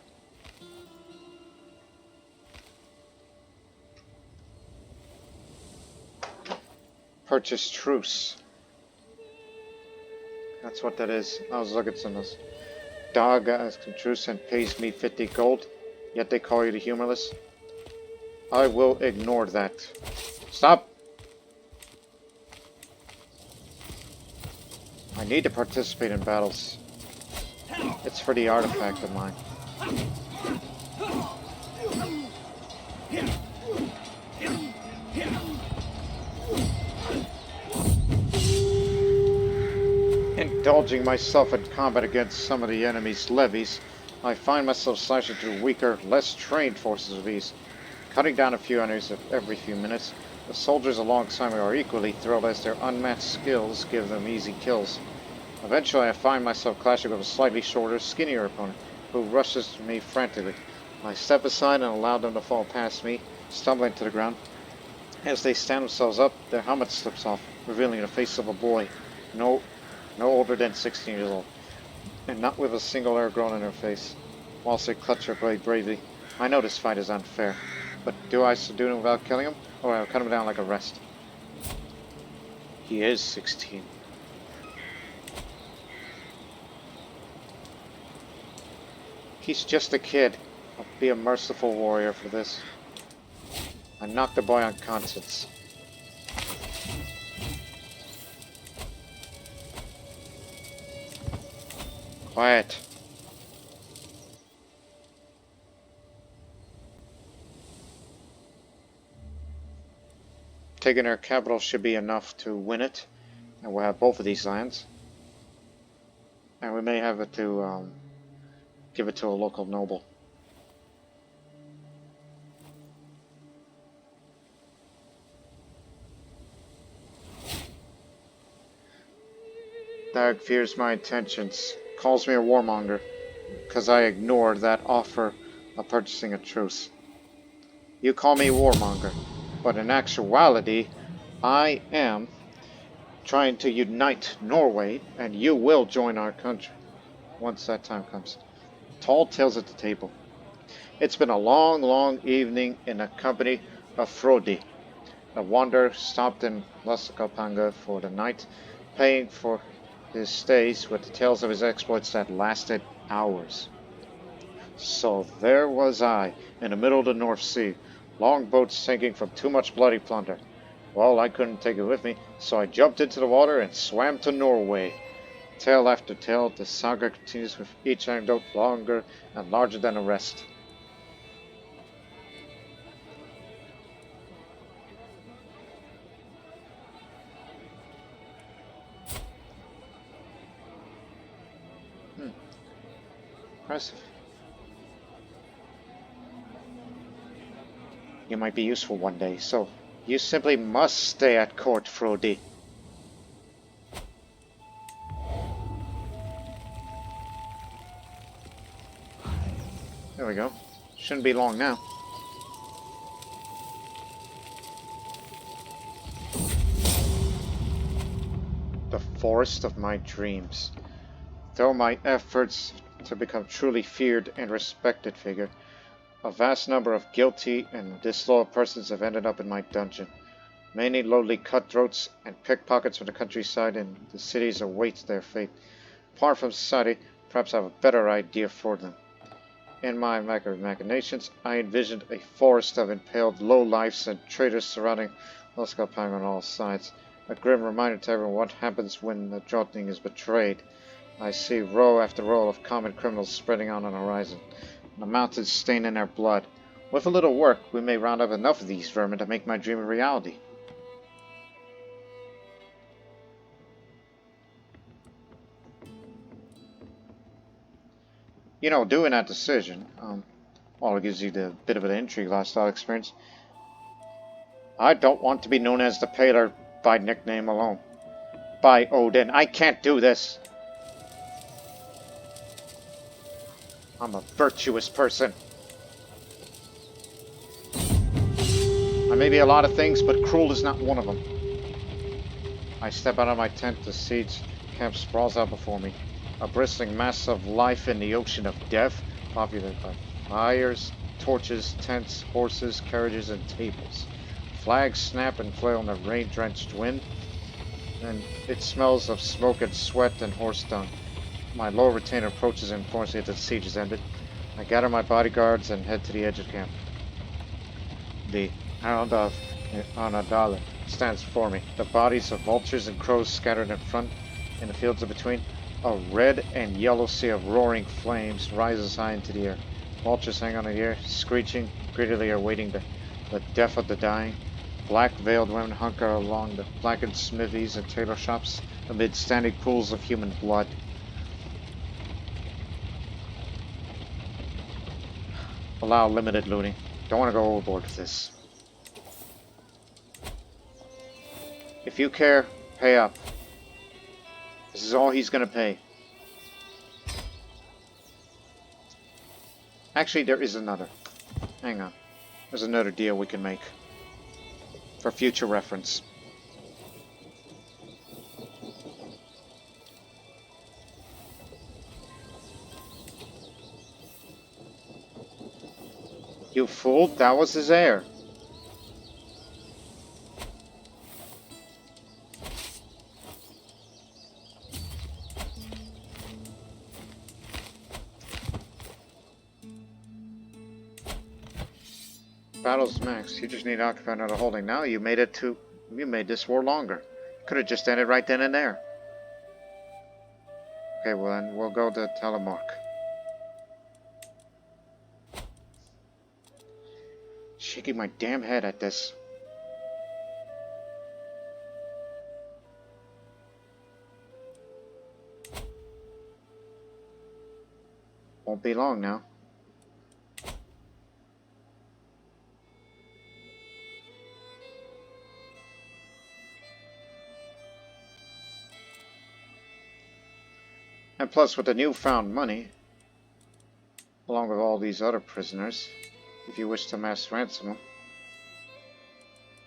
Purchase truce. That's what that is. I was looking at some of this. Dog asks a truce and pays me 50 gold, yet they call you the humorless. I will ignore that. Stop! I need to participate in battles. It's for the artifact of mine. Indulging myself in combat against some of the enemy's levies, I find myself slashing through weaker, less trained forces of these. Cutting down a few enemies every few minutes, the soldiers alongside me are equally thrilled as their unmatched skills give them easy kills. Eventually I find myself clashing with a slightly shorter, skinnier opponent, who rushes to me frantically. I step aside and allow them to fall past me, stumbling to the ground. As they stand themselves up, their helmet slips off, revealing the face of a boy, no older than 16 years old, and not with a single hair grown in her face. Whilst they clutch her blade bravely, I know this fight is unfair, but do I subdue him without killing him, or I'll cut him down like a rest? He is 16. He's just a kid. I'll be a merciful warrior for this. I knocked the boy unconscious. Quiet. Taking our capital should be enough to win it, and we'll have both of these lands. And we may have it to give it to a local noble. Dag fears my intentions, calls me a warmonger, because I ignored that offer of purchasing a truce. You call me warmonger, but in actuality, I am trying to unite Norway, and you will join our country once that time comes. Tall tales at the table. It's been a long, long evening in the company of Frodi. The wanderer stopped in Lasakapanga for the night, paying for his stays with the tales of his exploits that lasted hours. So there was I, in the middle of the North Sea, longboats sinking from too much bloody plunder. Well, I couldn't take it with me, so I jumped into the water and swam to Norway. Tale after tale, the saga continues with each anecdote longer and larger than the rest. Impressive. You might be useful one day, so you simply must stay at court, Frodi. There we go. Shouldn't be long now. The forest of my dreams. Though my efforts to become truly feared and respected figure, a vast number of guilty and disloyal persons have ended up in my dungeon. Many lowly cutthroats and pickpockets from the countryside and the cities await their fate. Apart from society, perhaps I have a better idea for them. In my machinations, I envisioned a forest of impaled lowlifes and traitors surrounding Loskapang on all sides. A grim reminder to everyone what happens when the Dróttning is betrayed. I see row after row of common criminals spreading out on the horizon, the mountains staining their blood. With a little work, we may round up enough of these vermin to make my dream a reality. You know, doing that decision, well, it gives you the bit of an intrigue lifestyle experience. I don't want to be known as the Paler by nickname alone. By Odin, I can't do this. I'm a virtuous person. I may be a lot of things, but cruel is not one of them. I step out of my tent, the siege camp sprawls out before me. A bristling mass of life in the ocean of death, populated by fires, torches, tents, horses, carriages, and tables. Flags snap and flail in the rain-drenched wind, and it smells of smoke and sweat and horse dung. My lower retainer approaches and informs me that the siege is ended. I gather my bodyguards and head to the edge of the camp. The Hound of Anadala stands before me. The bodies of vultures and crows scattered in front, in the fields in between. A red and yellow sea of roaring flames rises high into the air. Vultures hang on the air, screeching, greedily awaiting the death of the dying. Black-veiled women hunker along the blackened smithies and tailor shops amid standing pools of human blood. Allow limited looting. Don't want to go overboard with this. If you care, pay up. This is all he's gonna pay. Actually, there is another. Hang on. There's another deal we can make. For future reference. You fool, that was his heir. Battles max. You just need to occupy another holding. Now you made this war longer. Could have just ended right then and there. Okay, well then we'll go to Telemark. Shaking my damn head at this. Won't be long now. And plus, with the newfound money, along with all these other prisoners, if you wish to mass ransom them.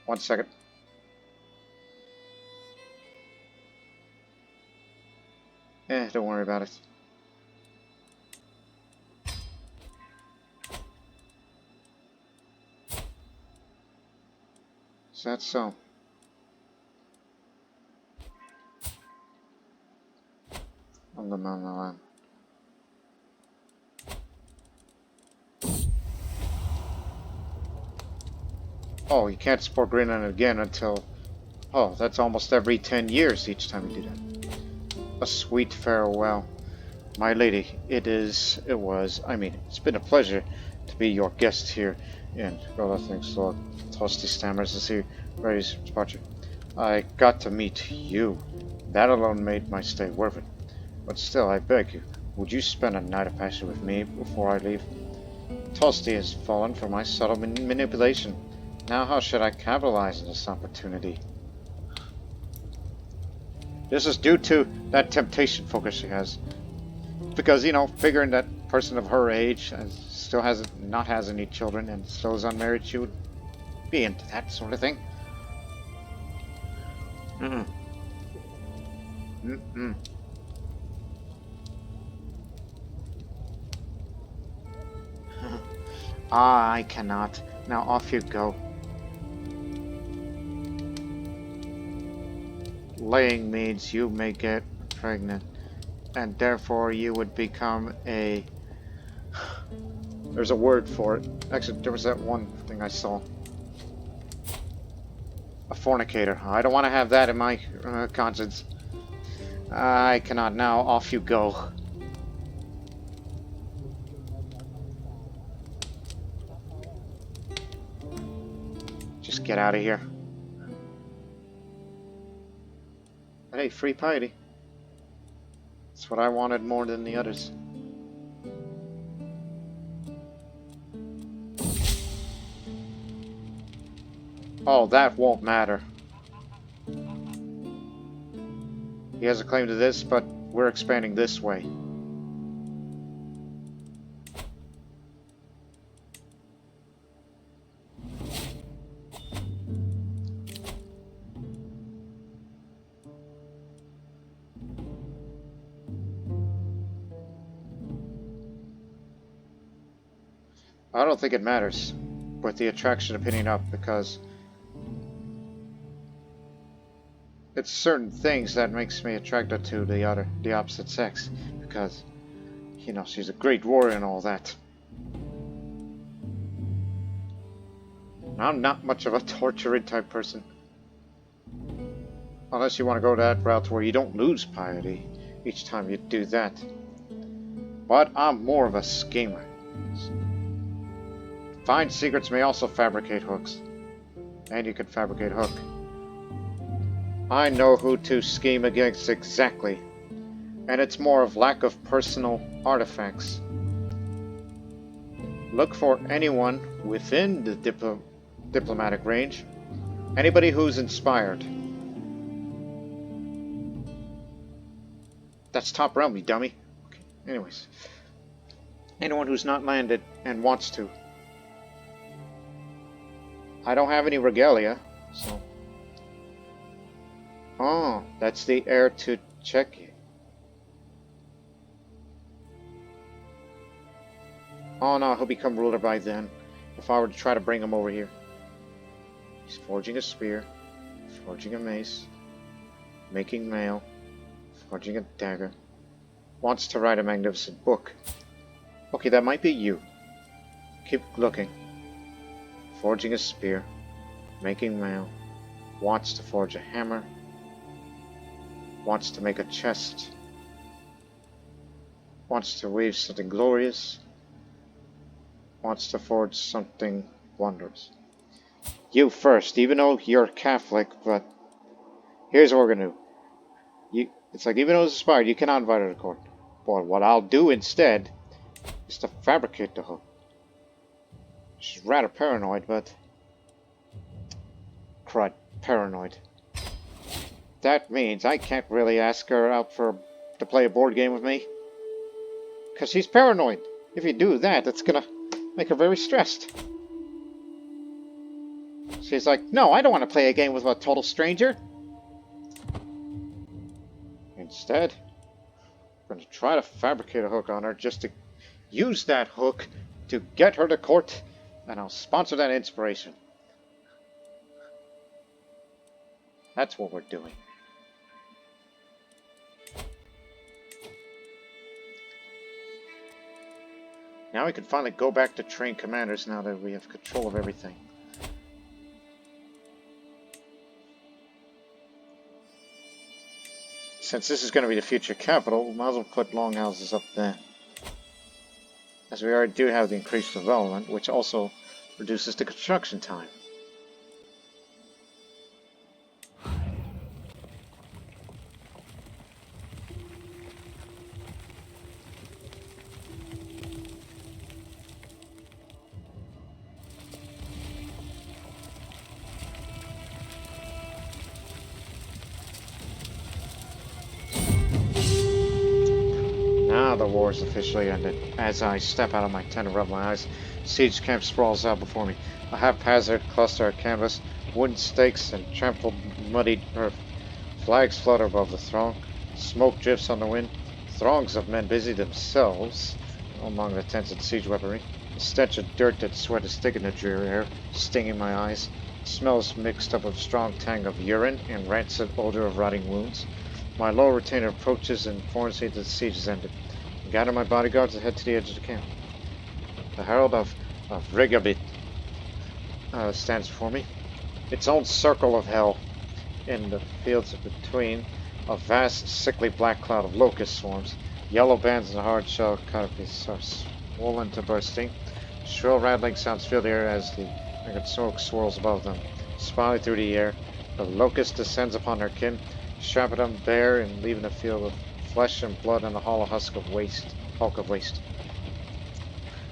1 second. Don't worry about it. Is that so? On the land. Oh, you can't support Greenland again until... Oh, that's almost every 10 years each time you do that. A sweet farewell. My lady, it's been a pleasure to be your guest here in Dróttning Ástríðr. Toasty stammers as he raised his departure. I got to meet you. That alone made my stay worth it. But still, I beg you, would you spend a night of passion with me before I leave? Toasty has fallen for my subtle manipulation. Now how should I capitalize on this opportunity? This is due to that temptation focus she has. Because, you know, figuring that person of her age and still not has any children and still is unmarried, she would be into that sort of thing. Ah, I cannot. Now off you go. Laying means you may get pregnant, and therefore you would become a... There's a word for it. Actually, there was that one thing I saw. A fornicator. I don't want to have that in my conscience. I cannot. Now off you go. Just get out of here. Hey, free piety. That's what I wanted more than the others. Oh, that won't matter. He has a claim to this, but we're expanding this way. I don't think it matters with the attraction opinion up, because it's certain things that makes me attracted to the opposite sex, because, you know, she's a great warrior and all that. I'm not much of a torturing type person. Unless you want to go that route where you don't lose piety each time you do that. But I'm more of a schemer. Find secrets may also fabricate hooks. And you can fabricate hook. I know who to scheme against exactly. And it's more of lack of personal artifacts. Look for anyone within the diplomatic range. Anybody who's inspired. That's top realm, you dummy. Okay. Anyways. Anyone who's not landed and wants to. I don't have any regalia, so... Oh, that's the heir to check it. Oh no, he'll become ruler by then, if I were to try to bring him over here. He's forging a spear, forging a mace, making mail, forging a dagger. Wants to write a magnificent book. Okay, that might be you. Keep looking. Forging a spear, making mail, wants to forge a hammer, wants to make a chest, wants to weave something glorious, wants to forge something wondrous. You first, even though you're Catholic, but here's what we're gonna do. It's like, even though it's inspired, you cannot invite her to court. But what I'll do instead is to fabricate the hook. She's rather paranoid, but... Crud, paranoid. That means I can't really ask her out to play a board game with me. Because she's paranoid. If you do that, it's gonna make her very stressed. She's like, no, I don't want to play a game with a total stranger. Instead, I'm going to try to fabricate a hook on her just to use that hook to get her to court, and I'll sponsor that inspiration. That's what we're doing. Now we can finally go back to train commanders now that we have control of everything. Since this is going to be the future capital, we might as well put longhouses up there. As we already do have the increased development, which also reduces the construction time. The war is officially ended. As I step out of my tent and rub my eyes, siege camp sprawls out before me. A haphazard cluster of canvas, wooden stakes, and trampled muddied earth. Flags flutter above the throng. Smoke drifts on the wind. Throngs of men busy themselves among the tents and siege weaponry. The stench of dirt and sweat is thick in the dreary air, stinging my eyes. The smell is mixed up with a strong tang of urine and rancid odor of rotting wounds. My lower retainer approaches and informs me that the siege is ended. I gather my bodyguards and head to the edge of the camp. The herald of Rigabit stands before me. Its own circle of hell. In the fields between, a vast, sickly black cloud of locust swarms. Yellow bands and hard shell canopies are swollen to bursting. Shrill rattling sounds fill the air as the smoke swirls above them. Spiraling through the air, the locust descends upon their kin, stripping them bare and leaving a field of flesh and blood and a hollow hulk of waste.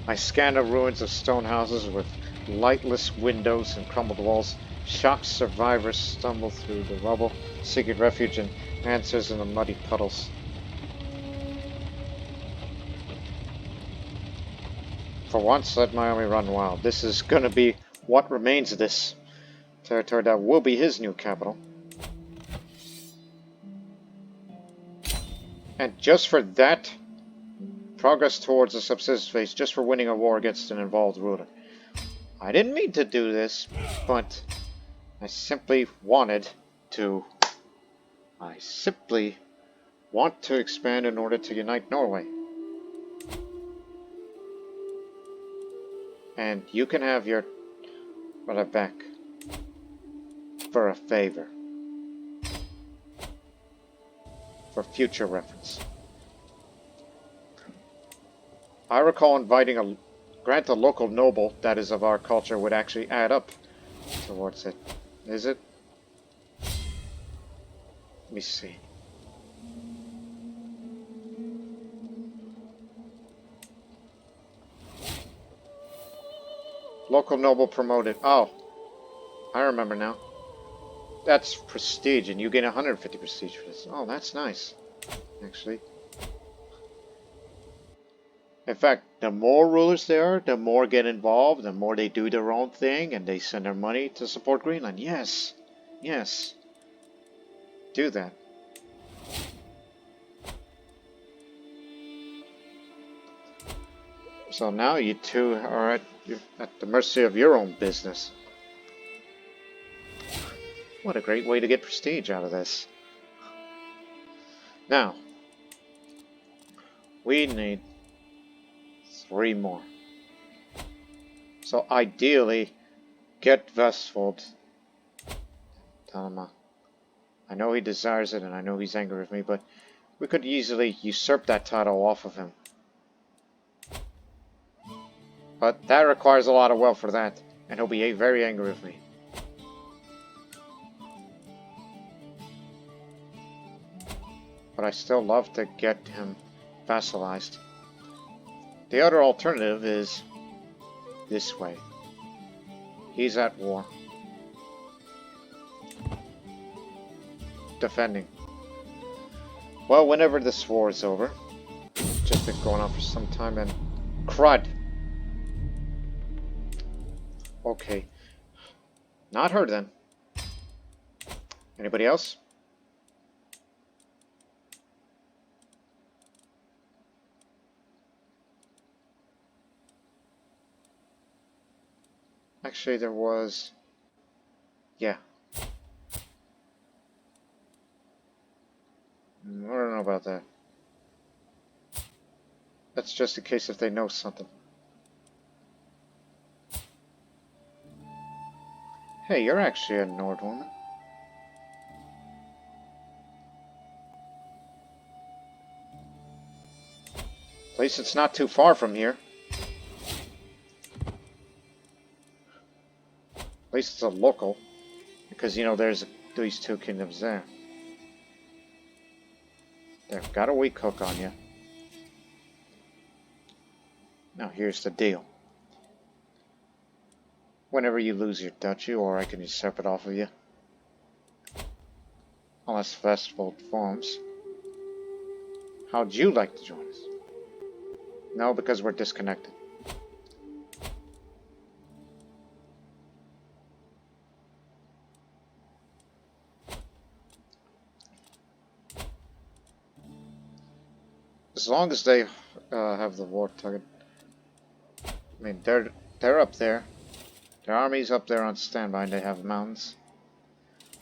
I scan the ruins of stone houses with lightless windows and crumbled walls. Shocked survivors stumble through the rubble, seeking refuge and answers in the muddy puddles. For once, let my army run wild. This is going to be what remains of this territory that will be his new capital. And just for that, progress towards a subsistence phase, just for winning a war against an involved ruler. I didn't mean to do this, but I simply want to expand in order to unite Norway. And you can have your brother back for a favor. For future reference. I recall grant a local noble that is of our culture would actually add up towards it. Is it? Let me see. Local noble promoted. Oh, I remember now. That's prestige, and you gain 150 prestige for this. Oh, that's nice, actually. In fact, the more rulers there are, the more get involved, the more they do their own thing, and they send their money to support Greenland. Yes. Yes. Do that. So now you two are at the mercy of your own business. What a great way to get prestige out of this. Now, we need 3 more. So ideally, get Vestfold. Tanama. I know he desires it and I know he's angry with me, but we could easily usurp that title off of him. But that requires a lot of wealth for that, and he'll be very angry with me. But I still love to get him vassalized. The other alternative is this way. He's at war. Defending. Well, whenever this war is over, just been going on for some time, and crud. Okay. Not her then. Anybody else? Actually, there was... Yeah. I don't know about that. That's just in case if they know something. Hey, you're actually a Nord woman. At least it's not too far from here. At least it's a local. Because, you know, there's these two kingdoms there. They've got a weak hook on you. Now, here's the deal. Whenever you lose your duchy, or I can usurp it off of you. Unless festival forms. How'd you like to join us? No, because we're disconnected. As long as they have the war target. I mean, they're up there. Their army's up there on standby and they have mountains.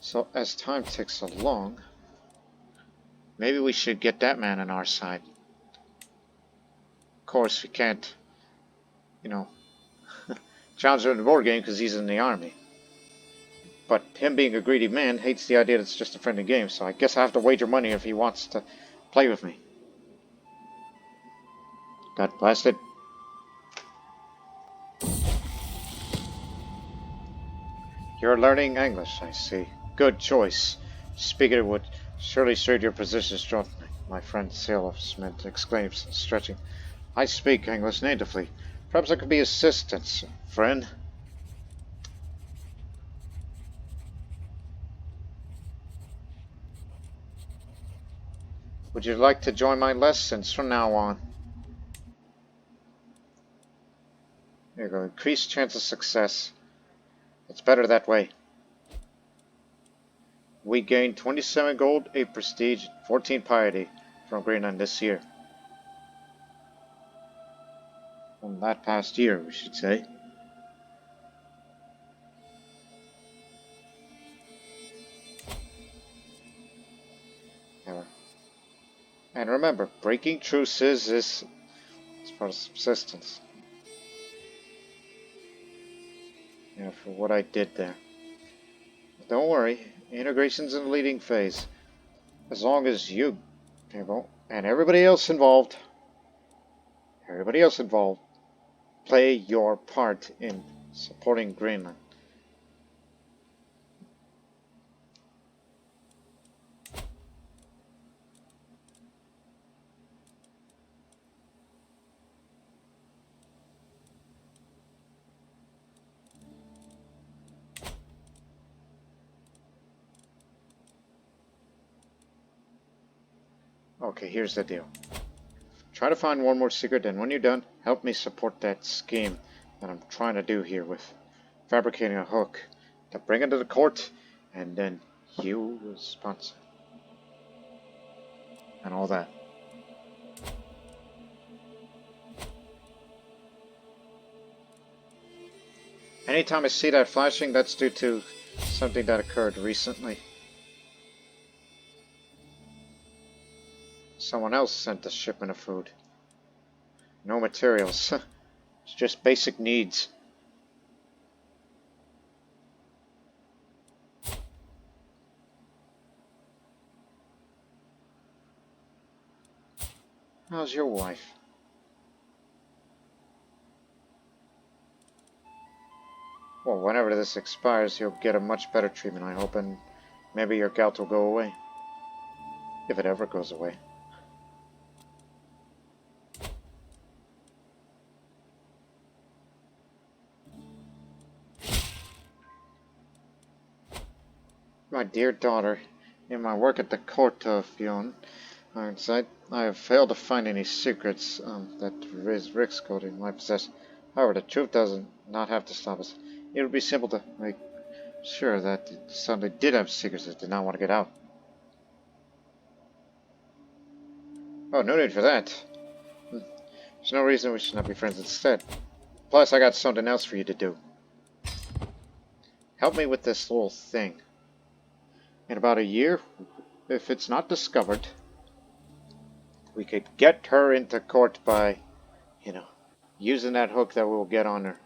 So as time ticks along, maybe we should get that man on our side. Of course, we can't, you know, challenge him in the board game because he's in the army. But him being a greedy man hates the idea that it's just a friendly game, so I guess I have to wager money if he wants to play with me. Got blasted. You're learning English, I see. Good choice. Speaking it would surely suit your position, Dróttning, my friend salesman exclaims, stretching. I speak English natively. Perhaps I could be assistance, friend. Would you like to join my lessons from now on? There you go. Increased chance of success. It's better that way. We gained 27 gold, 8 prestige, 14 piety from Greenland this year. From that past year, we should say. And remember, breaking truces is part of subsistence. Yeah, for what I did there. But don't worry, integration's in the leading phase. As long as you, people, and everybody else involved, play your part in supporting Greenland. Okay, here's the deal. Try to find one more secret, and when you're done, help me support that scheme that I'm trying to do here with fabricating a hook to bring it to the court, and then you will sponsor and all that. Anytime I see that flashing, that's due to something that occurred recently. Someone else sent a shipment of food. No materials. It's just basic needs. How's your wife? Well, whenever this expires, you'll get a much better treatment, I hope, and maybe your gout will go away. If it ever goes away. My dear daughter, in my work at the court of Bjorn, Ironside, I have failed to find any secrets that Rick's code in my possession. However, the truth does not have to stop us. It would be simple to make sure that it suddenly did have secrets that did not want to get out. Oh, no need for that. There's no reason we should not be friends instead. Plus, I got something else for you to do. help me with this little thing. In about a year, if it's not discovered, we could get her into court by, you know, using that hook that we'll get on her.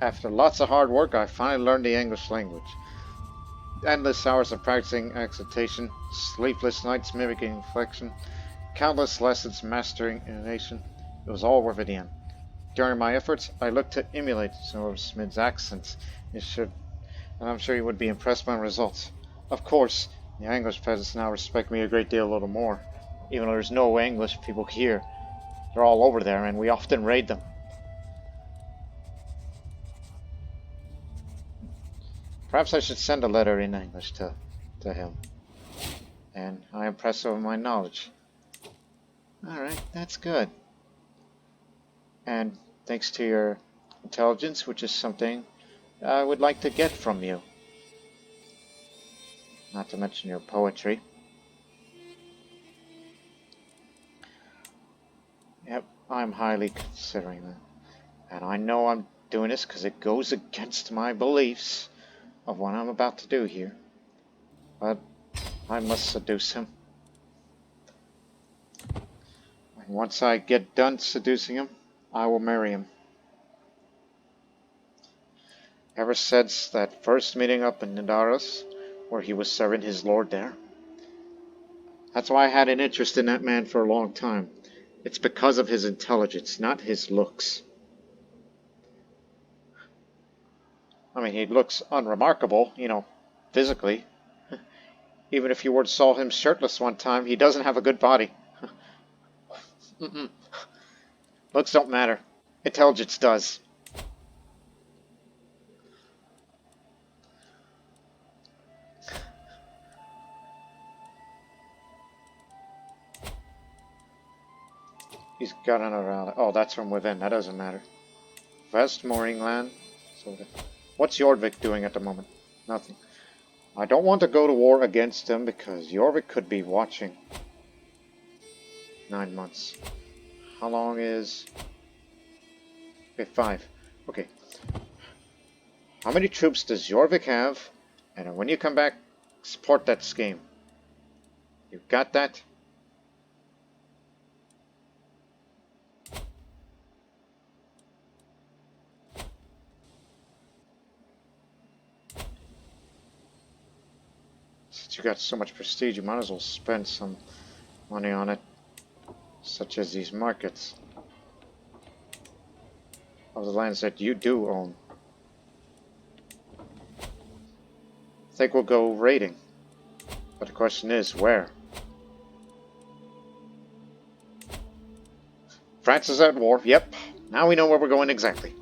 After lots of hard work, I finally learned the English language. Endless hours of practicing accentation, sleepless nights mimicking inflection, countless lessons mastering intonation. It was all worth it in the end. During my efforts, I looked to emulate some of Smith's accents, and I'm sure you would be impressed by my results. Of course, the English peasants now respect me a great deal a little more, even though there's no English people here. They're all over there, and we often raid them. Perhaps I should send a letter in English to him, and I impress him with my knowledge. Alright, that's good. And thanks to your intelligence, which is something I would like to get from you. Not to mention your poetry. Yep, I'm highly considering that. And I know I'm doing this because it goes against my beliefs of what I'm about to do here. But I must seduce him. And once I get done seducing him, I will marry him. Ever since that first meeting up in Nidaros, where he was serving his lord there, that's why I had an interest in that man for a long time. It's because of his intelligence, not his looks. I mean, he looks unremarkable, you know, physically. Even if you were to saw him shirtless one time, he doesn't have a good body. Looks don't matter. Intelligence does. He's got another ally. Oh, that's from within. That doesn't matter. West mooring land. What's Jorvik doing at the moment? Nothing. I don't want to go to war against him because Jorvik could be watching. 9 months. How long is... Okay, 5. Okay. How many troops does Jorvik have? And when you come back, support that scheme. You got that? You got so much prestige, you might as well spend some money on it, such as these markets of the lands that you do own. I think we'll go raiding, but the question is, where? France is at war, yep, now we know where we're going exactly.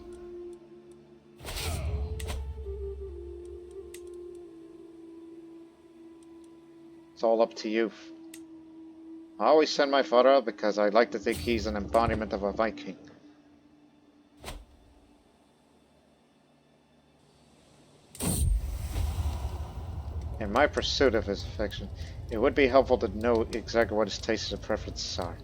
It's all up to you. I always send my father out because I like to think he's an embodiment of a Viking. In my pursuit of his affection, it would be helpful to know exactly what his tastes and preferences are.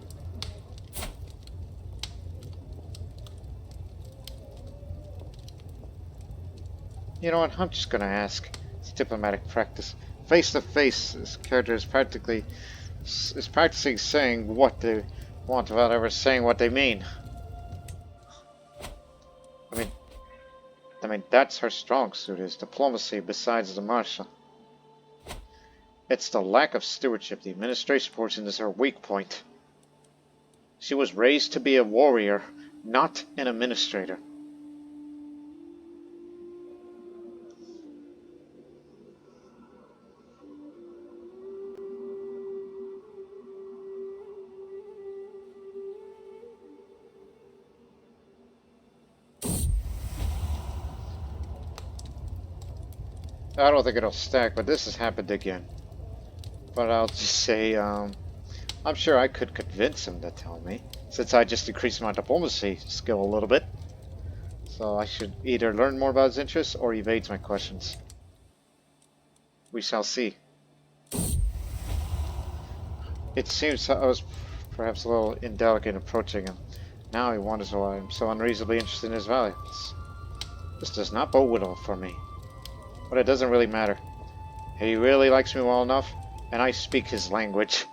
You know what, I'm just gonna ask. It's diplomatic practice. Face to face, this character is practicing saying what they want without ever saying what they mean. I mean that's her strong suit, is diplomacy besides the martial. It's the lack of stewardship. The administration portion is her weak point. She was raised to be a warrior, not an administrator. I don't think it'll stack, but this has happened again. But I'll just say, I'm sure I could convince him to tell me, since I just increased my diplomacy skill a little bit. So I should either learn more about his interests or evade my questions. We shall see. It seems I was perhaps a little indelicate approaching him. Now he wonders why I'm so unreasonably interested in his valuables. This does not bode well for me. But it doesn't really matter. He really likes me well enough, and I speak his language.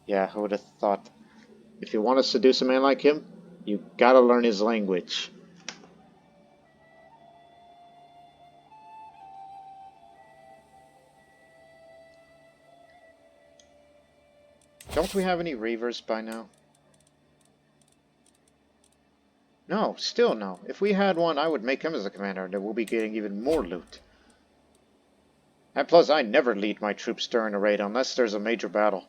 Yeah, who would have thought? If you want to seduce a man like him, you gotta learn his language. Don't we have any reavers by now? No, still no. If we had one, I would make him as a commander, and we'll be getting even more loot. And plus, I never lead my troops during a raid unless there's a major battle.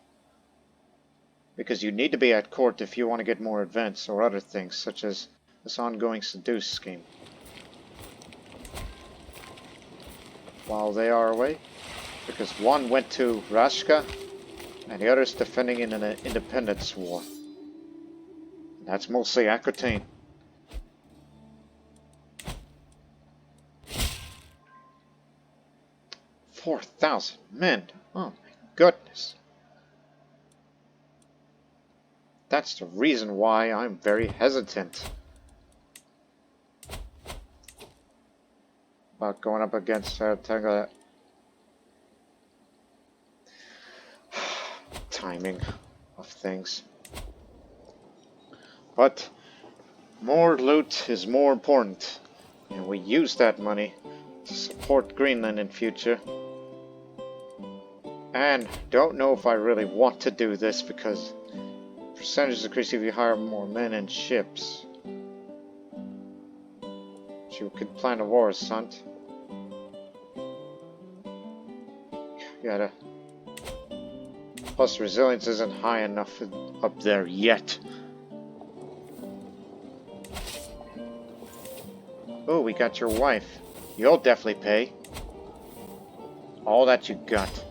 Because you need to be at court if you want to get more events or other things, such as this ongoing seduce scheme. While they are away, because one went to Rashka, and the other's defending in an independence war. That's mostly Aquitaine. $4,000 men. Oh my goodness. That's the reason why I'm very hesitant about going up against Tango. Timing of things. But more loot is more important, and we use that money to support Greenland in future. And don't know if I really want to do this because percentages increase if you hire more men and ships. You could plan a Walrus Hunt. Gotta. Plus resilience isn't high enough up there yet. Oh, we got your wife. You'll definitely pay. All that you got.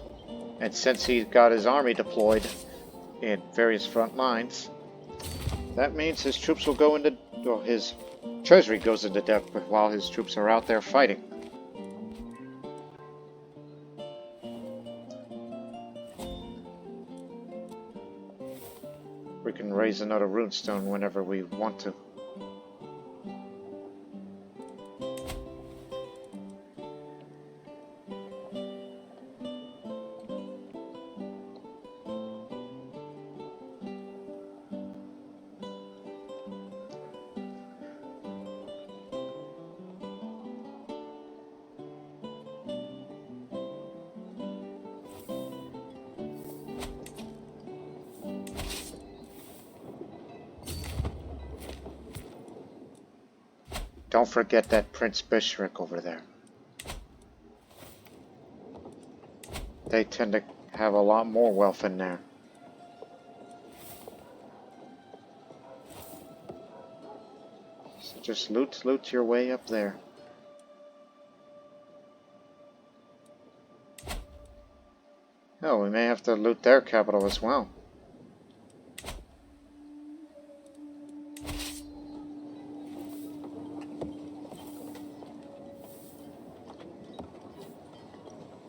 And since he got his army deployed in various front lines, that means his troops will go into, well, his treasury goes into debt while his troops are out there fighting. We can raise another runestone whenever we want to. Don't forget that Prince Bishorik over there. They tend to have a lot more wealth in there. So just loot your way up there. Oh, we may have to loot their capital as well.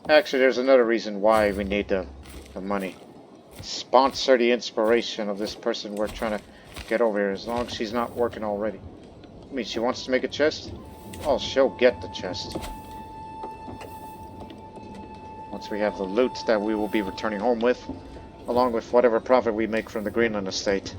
Actually, there's another reason why we need the money. Sponsor the inspiration of this person we're trying to get over here, as long as she's not working already. I mean, she wants to make a chest? Oh, she'll get the chest. Once we have the loot that we will be returning home with, along with whatever profit we make from the Greenland Estate.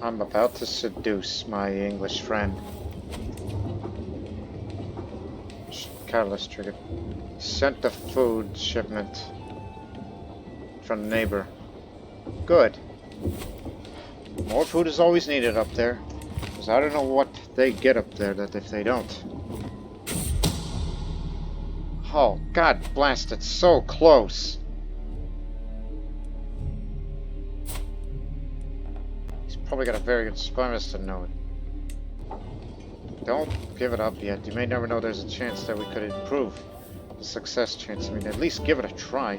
I'm about to seduce my English friend. Catalyst triggered. Sent a food shipment from the neighbor. Good. More food is always needed up there. Because I don't know what they get up there that if they don't. Oh, God blast it, so close. Probably got a very good spy master to know it. Don't give it up yet. You may never know, there's a chance that we could improve the success chance. I mean, at least give it a try.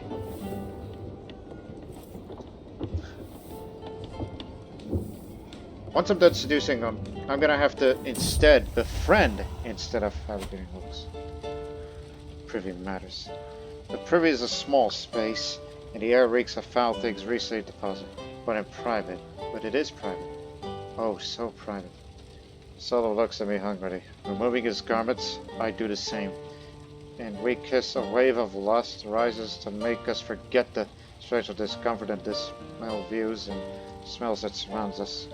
Once I'm done seducing them, I'm gonna have to instead befriend instead of fabricating hooks. Privy matters. The privy is a small space, and the air reeks of foul things recently deposited, but in private. But it is private. Oh, so private. Solo looks at me hungrily. Removing his garments, I do the same. And we kiss, a wave of lust rises to make us forget the special discomfort and dismal views and smells that surrounds us.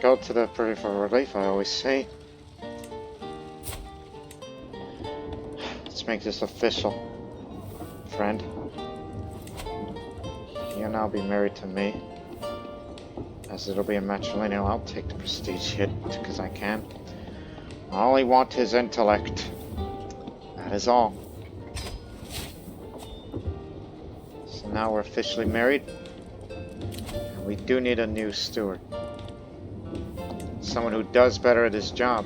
Go to the privy for relief, I always say. Let's make this official, friend. You'll now be married to me. As it'll be a matrilineal, I'll take the prestige hit because I can. I only want his intellect. That is all. So now we're officially married. And we do need a new steward. Someone who does better at his job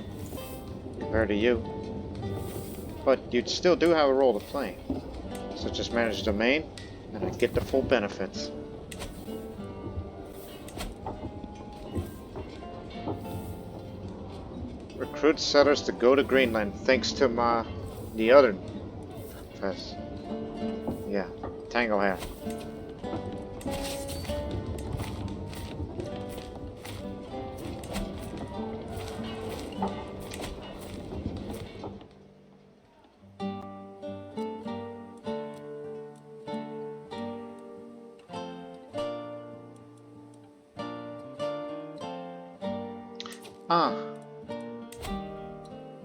compared to you. But you still do have a role to play. So just manage the domain and I get the full benefits. Recruit settlers to go to Greenland thanks to the other fest. Yeah, Tango Hat.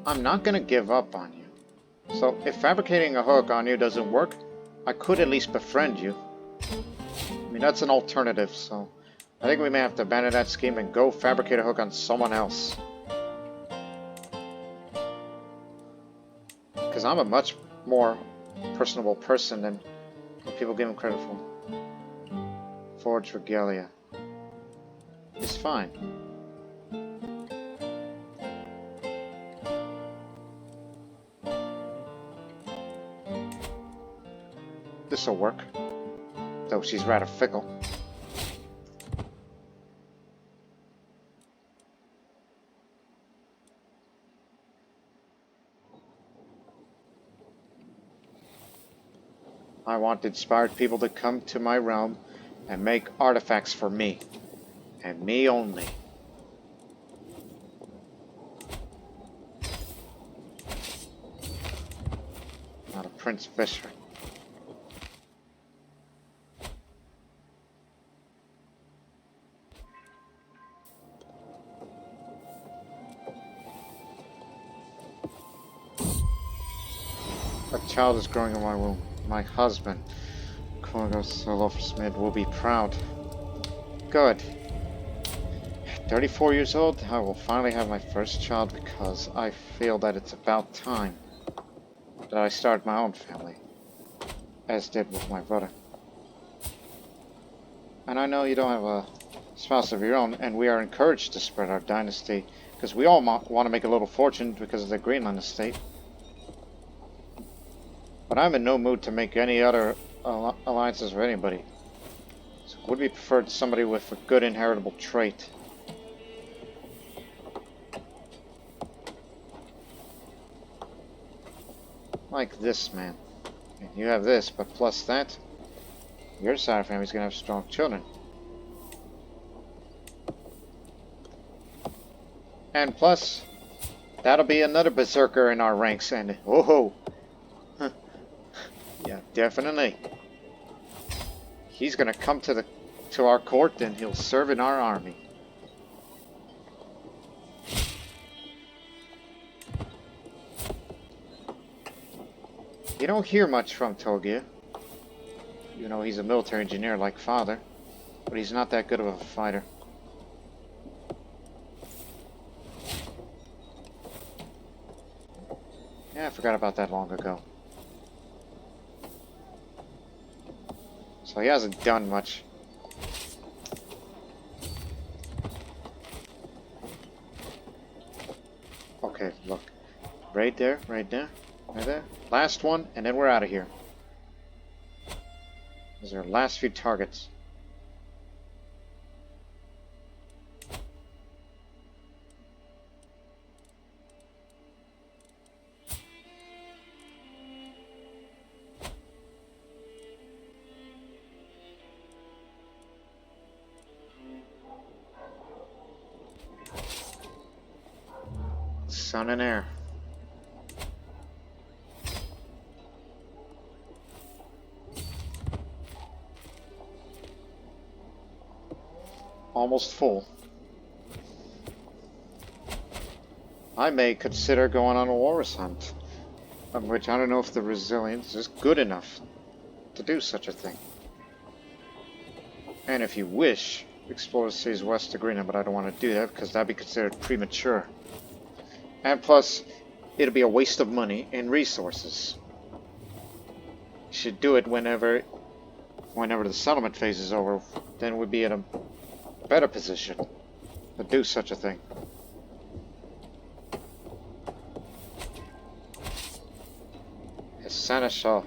I'm not gonna give up on you. So if fabricating a hook on you doesn't work, I could at least befriend you. I mean, that's an alternative, so I think we may have to abandon that scheme and go fabricate a hook on someone else. Because I'm a much more personable person than what people give him credit for. Forge regalia. It's fine. This'll work, though she's rather fickle. I want inspired people to come to my realm and make artifacts for me, and me only. Not a Prince Fisher. A child is growing in my womb. My husband, Smith, will be proud. Good. At 34 years old, I will finally have my first child because I feel that it's about time that I start my own family, as did with my brother. And I know you don't have a spouse of your own, and we are encouraged to spread our dynasty because we all want to make a little fortune because of the Greenland Estate. But I'm in no mood to make any other alliances with anybody. So it would be preferred somebody with a good inheritable trait. Like this man. And you have this, but plus that, your side of the family's gonna have strong children. And plus, that'll be another berserker in our ranks, and oh-ho! Yeah, definitely. He's gonna come to our court and he'll serve in our army. You don't hear much from Togia. You know, he's a military engineer like father, but he's not that good of a fighter. Yeah, I forgot about that long ago. So he hasn't done much. Okay, look. Right there, right there, right there. Last one, and then we're out of here. Those are our last few targets. Sun and air. Almost full. I may consider going on a Walrus Hunt, of which I don't know if the resilience is good enough to do such a thing. And if you wish, explore the seas west of Greenland, but I don't want to do that because that'd be considered premature. And plus, it'll be a waste of money and resources. You should do it whenever the settlement phase is over. Then we'd be in a better position to do such a thing. Seneschal.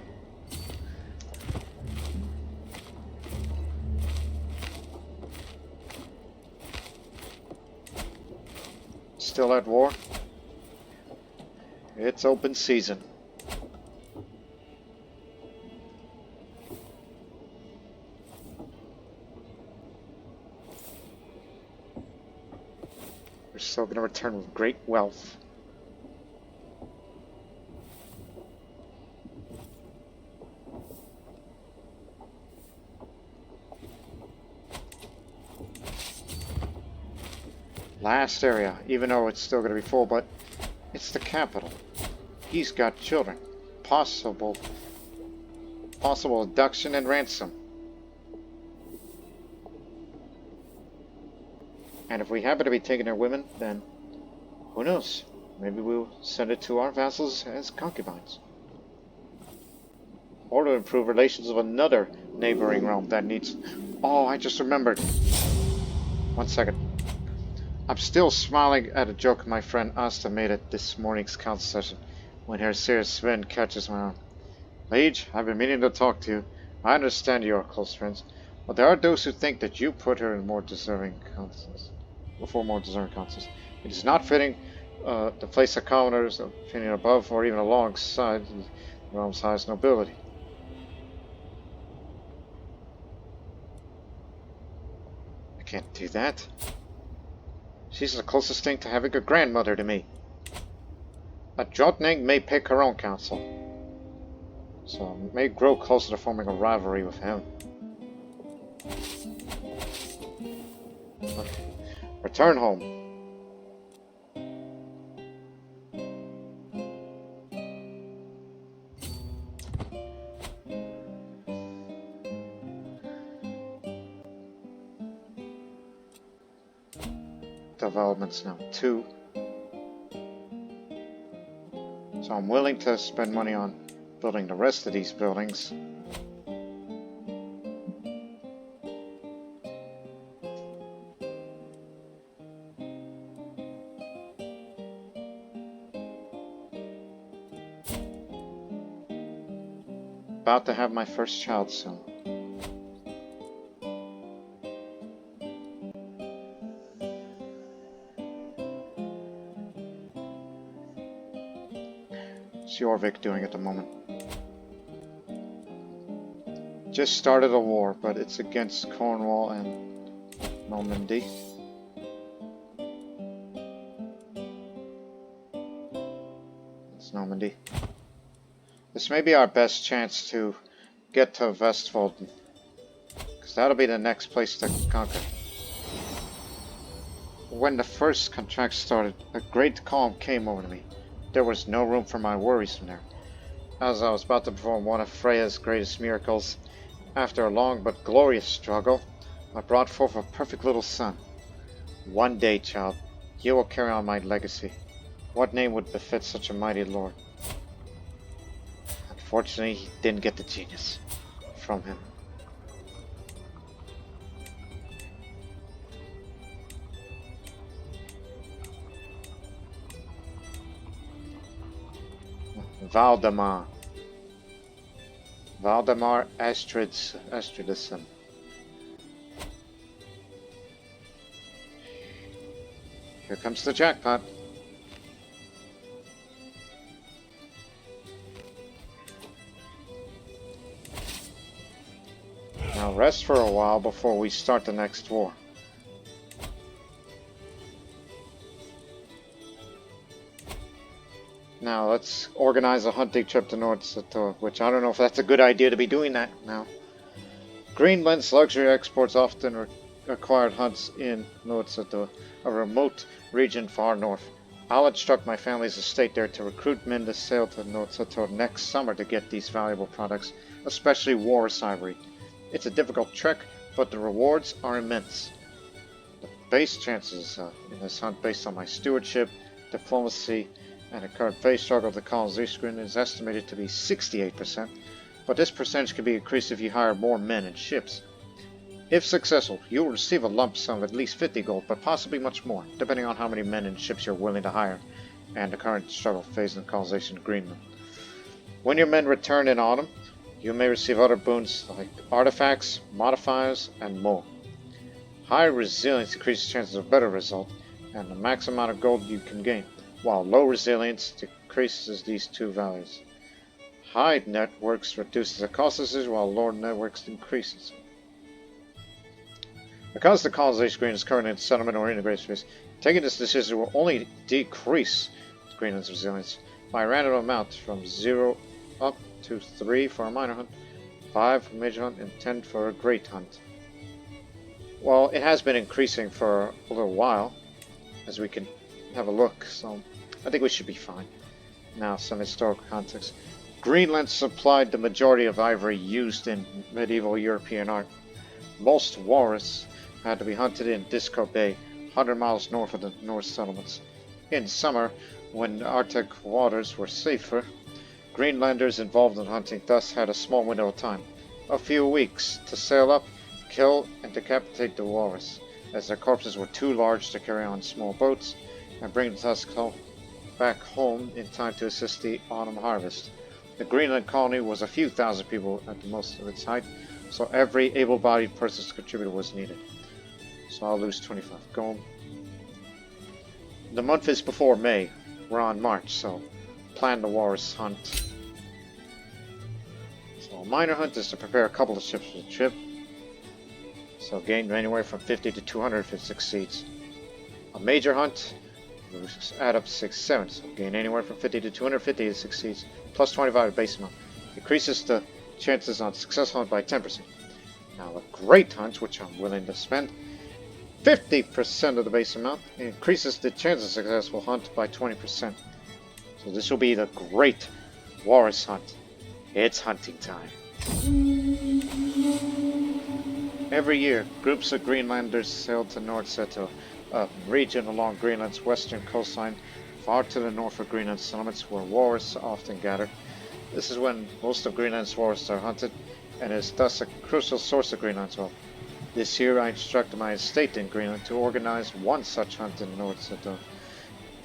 Still at war? It's open season. We're still going to return with great wealth. Last area, even though it's still going to be full, but it's the capital. He's got children. Possible abduction and ransom. And if we happen to be taking their women, then who knows? Maybe we'll send it to our vassals as concubines. Or to improve relations with another neighboring realm that needs... Oh, I just remembered. 1 second. I'm still smiling at a joke my friend Asta made at this morning's council session when her serious Sven catches my arm. Liege, I've been meaning to talk to you. I understand you are close friends, but there are those who think that you put her in more deserving councils. Before more deserving councils. It is not fitting to place a commoner's opinion above or even alongside the realm's highest nobility. I can't do that. She's the closest thing to having a grandmother to me. But Dróttning may pick her own counsel, so I may grow closer to forming a rivalry with him. Okay. Return home. Developments now 2. So I'm willing to spend money on building the rest of these buildings. About to have my first child soon. What's Jorvik doing at the moment? Just started a war, but it's against Cornwall and Normandy. It's Normandy. This may be our best chance to get to Vestfold, because that'll be the next place to conquer. When the first contract started, a great calm came over me. There was no room for my worries from there. As I was about to perform one of Freya's greatest miracles, after a long but glorious struggle, I brought forth a perfect little son. One day, child, you will carry on my legacy. What name would befit such a mighty lord? Unfortunately, he didn't get the genius from him. Valdemar Ástríðr. Here comes the jackpot. Now rest for a while before we start the next war. Now let's organize a hunting trip to Nordsetur, which I don't know if that's a good idea to be doing that now. Greenland's luxury exports often acquired hunts in Nordsetur, a remote region far north. I'll instruct my family's estate there to recruit men to sail to Nordsetur next summer to get these valuable products, especially Walrus Ivory. It's a difficult trek, but the rewards are immense. The base chances in this hunt, based on my stewardship, diplomacy, and the current phase struggle of the colonization of Greenland, is estimated to be 68%, but this percentage can be increased if you hire more men and ships. If successful, you will receive a lump sum of at least 50 gold, but possibly much more, depending on how many men and ships you're willing to hire, and the current struggle phase in the colonization of Greenland. When your men return in autumn, you may receive other boons like artifacts, modifiers, and more. High resilience increases chances of better result, and the max amount of gold you can gain, while low resilience decreases these two values. High networks reduces the cost of this, while lower networks increases. Because the colonization of Greenland is currently in settlement or integration phase, taking this decision will only decrease Greenland's resilience by a random amount from 0 up to 3 for a minor hunt, 5 for a major hunt, and 10 for a great hunt. Well, it has been increasing for a little while, as we can have a look, so I think we should be fine. Now, some historical context. Greenland supplied the majority of ivory used in medieval European art. Most walrus had to be hunted in Disco Bay, 100 miles north of the Norse settlements. In summer, when Arctic waters were safer, Greenlanders involved in hunting thus had a small window of time, a few weeks, to sail up, kill, and decapitate the walrus, as their corpses were too large to carry on small boats, and bring the tusk back home in time to assist the autumn harvest. The Greenland colony was a few thousand people at the most of its height, so every able-bodied person's contributor was needed. So I'll lose 25 gold. The month is before May. We're on March, so plan the Walrus Hunt. So a minor hunt is to prepare a couple of ships for the trip. So gain anywhere from 50 to 200 if it succeeds. A major hunt, we'll add up 6, 7, so gain anywhere from 50 to 250 if it succeeds, plus 25 to base amount. Increases the chances on successful hunt by 10%. Now a great hunt, which I'm willing to spend 50% of the base amount, increases the chance of successful hunt by 20%. So this will be the great Walrus Hunt. It's hunting time. Every year, groups of Greenlanders sail to Nordsetur, a region along Greenland's western coastline, far to the north of Greenland Settlements, where walrus often gather. This is when most of Greenland's walrus are hunted, and is thus a crucial source of Greenland's wealth. This year I instructed my estate in Greenland to organize one such hunt in Nordsetur.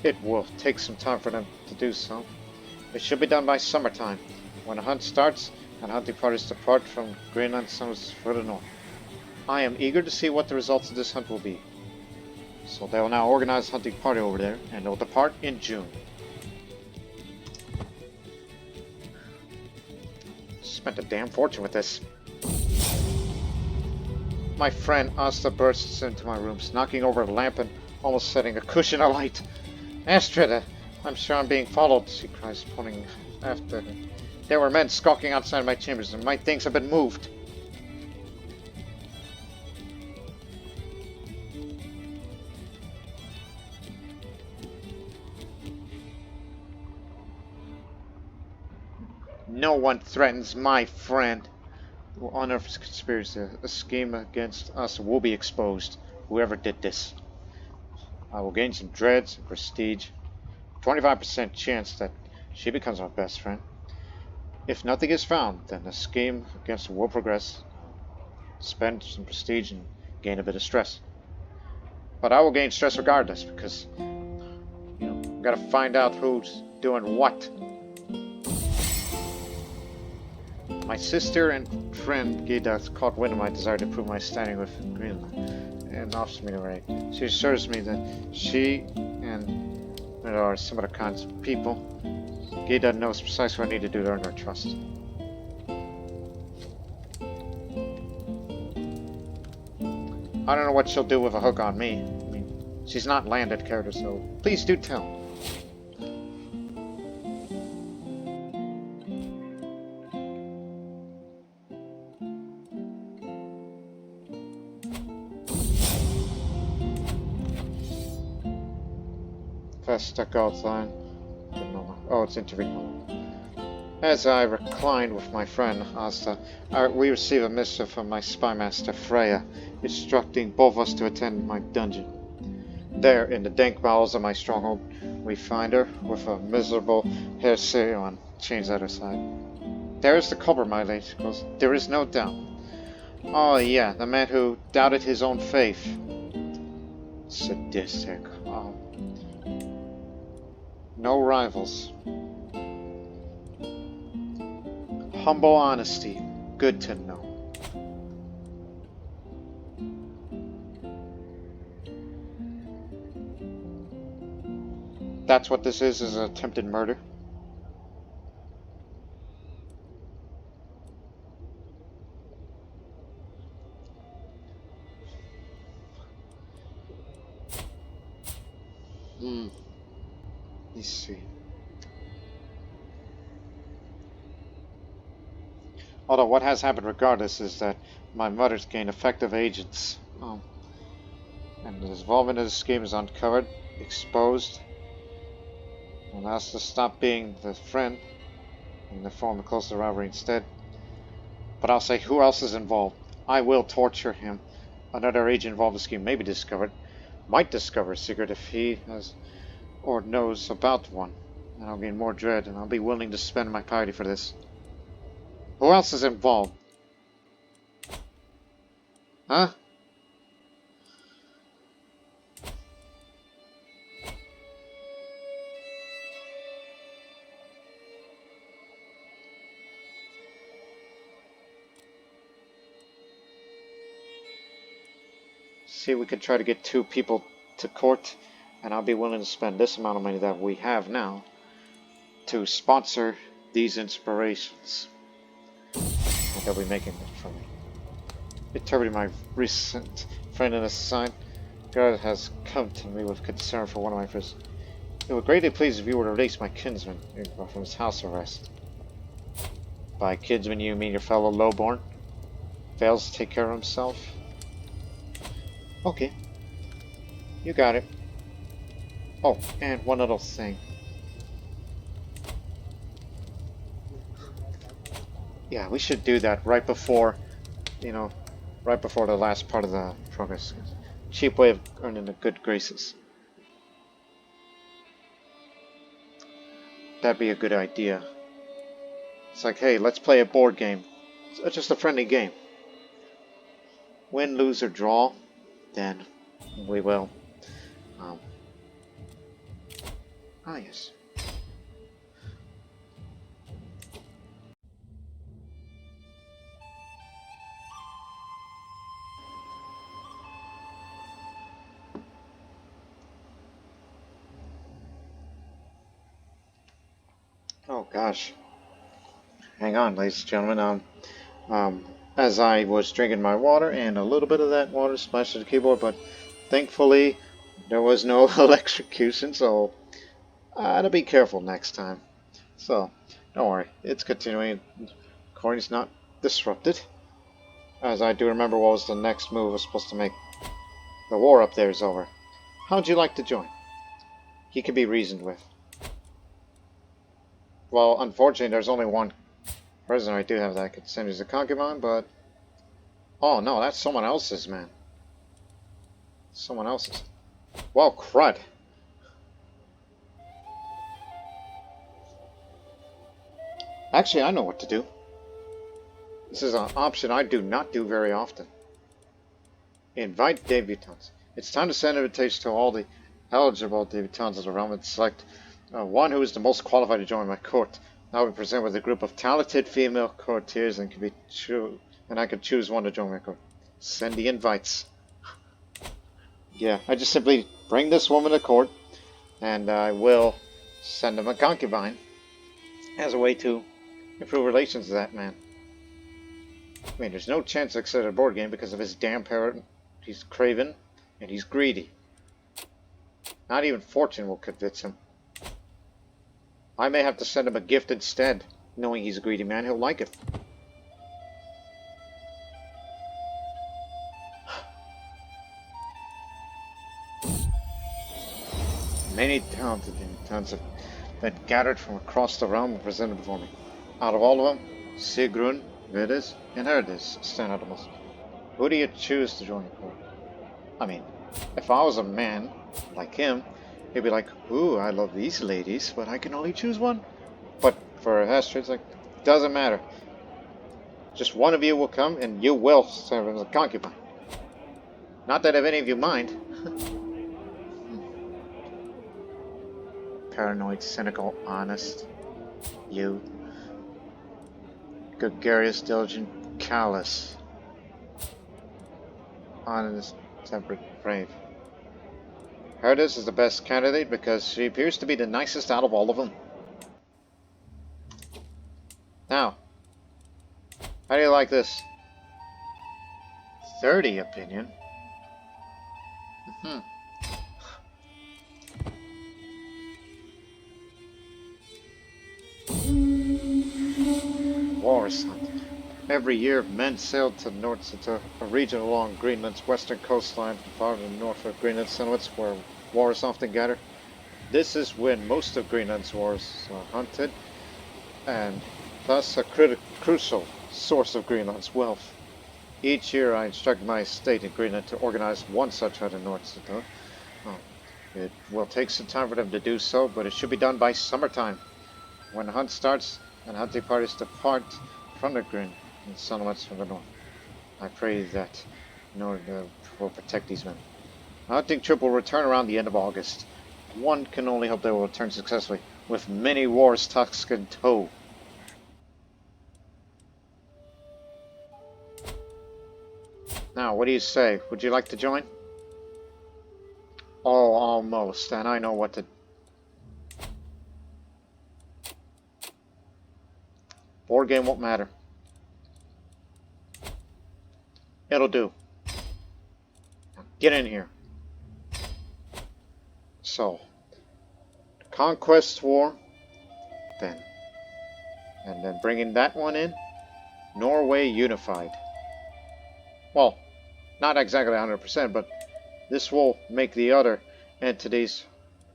It will take some time for them to do so. It should be done by summertime, when the hunt starts and hunting parties depart from Greenland Settlements for the north. I am eager to see what the results of this hunt will be. So they will now organize a hunting party over there, and they'll depart in June. Spent a damn fortune with this. My friend Asta bursts into my rooms, knocking over a lamp and almost setting a cushion alight. Ástríðr, I'm sure I'm being followed, she cries, pointing after her. There were men skulking outside my chambers, and my things have been moved. No one threatens my friend. We'll unearth this conspiracy. A scheme against us will be exposed, whoever did this. I will gain some dreads and prestige. 25% chance that she becomes our best friend. If nothing is found, then the scheme against her will progress. Spend some prestige and gain a bit of stress. But I will gain stress regardless, because, gotta find out who's doing what. My sister and friend Gita caught wind of my desire to prove my standing with Greenland and offers me the raid. She assures me that she and there are some other kinds of people. Gita knows precisely what I need to do to earn her trust. I don't know what she'll do with a hook on me. I mean, she's not landed character, so please do tell. Fast stuck outside. Oh, it's interview. As I reclined with my friend Asta, we received a missive from my spymaster Freya, instructing both of us to attend my dungeon. There, in the dank bowels of my stronghold, we find her with a miserable hair on chains at her side. There is the culprit, my lady, because there is no doubt. Oh yeah, the man who doubted his own faith. Sadistic. Oh. No rivals. Humble honesty. Good to know. That's what this is an attempted murder. Let's see. Although what has happened regardless is that my mother's gained effective agents. And the involvement in this scheme is uncovered, exposed, and asked to stop being the friend and to form a closer rivalry instead. But I'll say, who else is involved? I will torture him. Another agent involved in the scheme may be discovered, might discover a secret if he has or knows about one, and I'll gain more dread, and I'll be willing to spend my piety for this. Who else is involved? Huh? See, we could try to get 2 people to court, and I'll be willing to spend this amount of money that we have now to sponsor these inspirations. And they'll be making it for me. Interpreting my recent friend in a sign, God has come to me with concern for one of my friends. It would greatly please if you were to release my kinsman from his house arrest. By kinsman you mean your fellow lowborn? Fails to take care of himself? Okay. You got it. Oh, and one little thing. Yeah, we should do that right before, right before the last part of the progress. Cheap way of earning the good graces. That'd be a good idea. It's like, hey, let's play a board game. It's just a friendly game. Win, lose, or draw, then we will. Yes. Oh gosh. Hang on, ladies and gentlemen. As I was drinking my water, and a little bit of that water splashed to the keyboard, but thankfully there was no electrocution, so to be careful next time. So, don't worry, it's continuing. Recording's not disrupted. As I do remember what was the next move I was supposed to make. The war up there is over. How'd you like to join? He can be reasoned with. Well, unfortunately, there's only one prisoner I do have that I could send as a concubine, but... Oh, no, that's someone else's, man. Someone else's. Well, crud. Actually, I know what to do. This is an option I do not do very often. Invite debutantes. It's time to send invitations to all the eligible debutantes of the realm and select one who is the most qualified to join my court. I'll be presented with a group of talented female courtiers and I can choose one to join my court. Send the invites. Yeah, I just simply bring this woman to court, and I will send him a concubine as a way to improve relations with that man. I mean, there's no chance to accept a board game because of his damn parrot. He's craven, and he's greedy. Not even fortune will convince him. I may have to send him a gift instead, knowing he's a greedy man. He'll like it. Many talented inhabitants have been gathered from across the realm and presented before me. Out of all of them, Sigrun, Vidas, and Herdis stand out the most. Who do you choose to join your court? I mean, if I was a man like him, he'd be like, ooh, I love these ladies, but I can only choose one. But for Ástríðr, it's like, doesn't matter. Just one of you will come, and you will serve as a concubine. Not that if any of you mind. Paranoid, cynical, honest. You. Gregarious, diligent, callous. Honest, temperate, brave. Herdis is the best candidate because she appears to be the nicest out of all of them. Now, how do you like this? 30 opinion. Walrus Hunt. Every year, men sailed to Nordsetur, a region along Greenland's western coastline, far to the north of Greenland Settlements, where walrus often gather. This is when most of Greenland's walrus are hunted, and thus a crucial source of Greenland's wealth. Each year, I instruct my estate in Greenland to organize one such hunt in Nordsetur. It will take some time for them to do so, but it should be done by summertime, when the hunt starts and hunting parties depart from the Greenland settlements from the north. I pray that Nordsetur will protect these men. The hunting trip will return around the end of August. One can only hope they will return successfully, with many wars tusked in tow. Now, what do you say? Would you like to join? Oh, almost, and I know what to... Board game won't matter. It'll do. Now get in here. So, Conquest War, then. And then bringing that one in, Norway Unified. Well, not exactly 100%, but this will make the other entities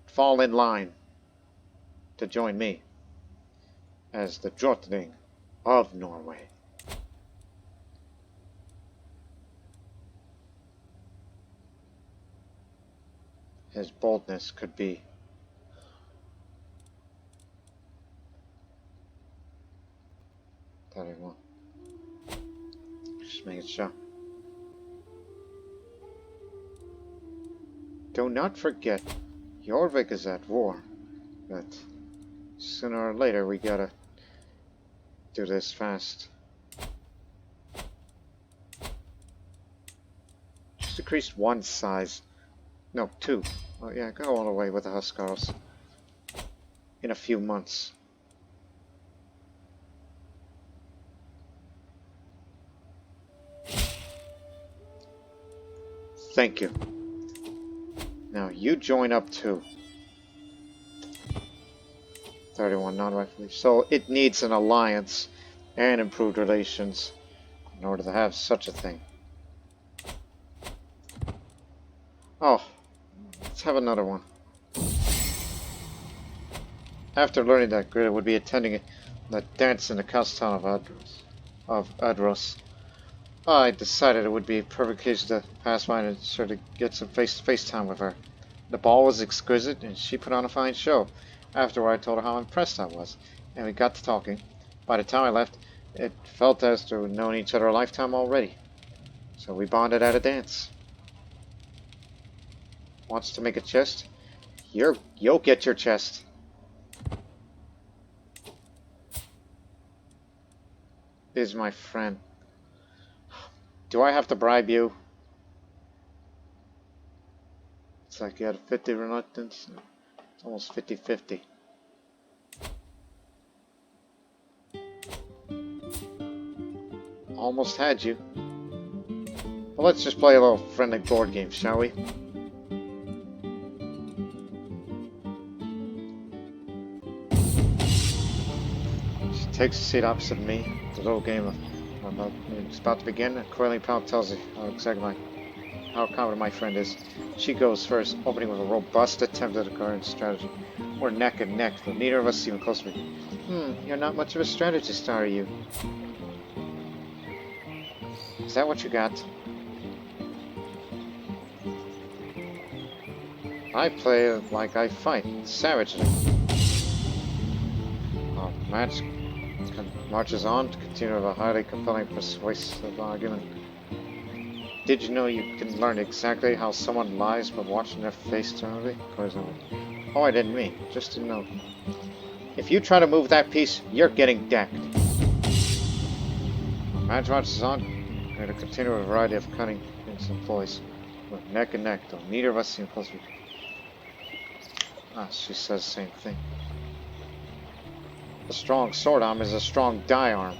fall in line to join me as the Dróttning of Norway. His boldness could be that he won't. Just making sure. Do not forget, Jorvik is at war, but sooner or later we gotta do this fast. Just decreased one size. No, two. Oh yeah, go all the way with the Huskarls. In a few months. Thank you. Now you join up too. 31 non-rightfully. So it needs an alliance and improved relations in order to have such a thing. Oh, let's have another one. After learning that Greta would be attending the dance in the castle town of Adros, I decided it would be a perfect case to pass by and sort of get some face-to-face time with her. The ball was exquisite, and she put on a fine show. Afterward, I told her how impressed I was, and we got to talking. By the time I left, it felt as though we'd known each other a lifetime already. So we bonded at a dance. Wants to make a chest? You'll get your chest. is my friend. Do I have to bribe you? It's like you had a 50 reluctance. It's almost 50-50. Almost had you. Well, let's just play a little friendly board game, shall we? She takes a seat opposite me. The little game it's about to begin. A coiling palm tells you how confident my friend is. She goes first, opening with a robust attempt at a current strategy. We're neck and neck, though neither of us is even close to me. You're not much of a strategist, are you? Is that what you got? I play like I fight, savagely. Our match marches on to continue with a highly compelling, persuasive argument. Did you know you can learn exactly how someone lies by watching their face turn? Oh, I didn't mean, just to know. If you try to move that piece, you're getting decked. Our match marches on. Going to continue with a variety of cunning employees. We're neck and neck, though neither of us seem close to. She says the same thing. A strong sword arm is a strong die arm.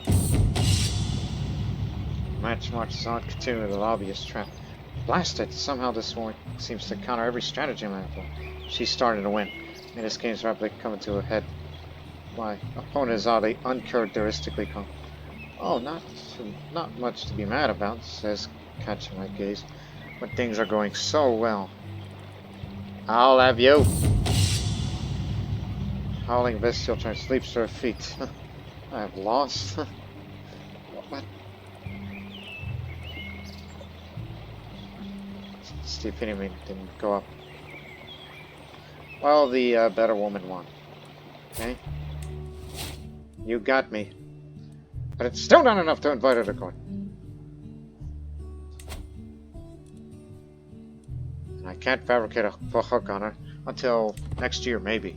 Match marches on, continuing the lobbyist trap. Blasted! Somehow this woman seems to counter every strategy I employ. She's starting to win, and this game's rapidly coming to a head. My opponent is oddly, uncharacteristically calm. Oh, not much to be mad about, says, catching my gaze, when things are going so well. I'll have you. Howling bestial trying to sleep to her feet. I have lost. What? Steve Pinnerman didn't go up. Well, the better woman won. Okay? You got me. But it's still not enough to invite her to court. And I can't fabricate a hook on her until next year, maybe.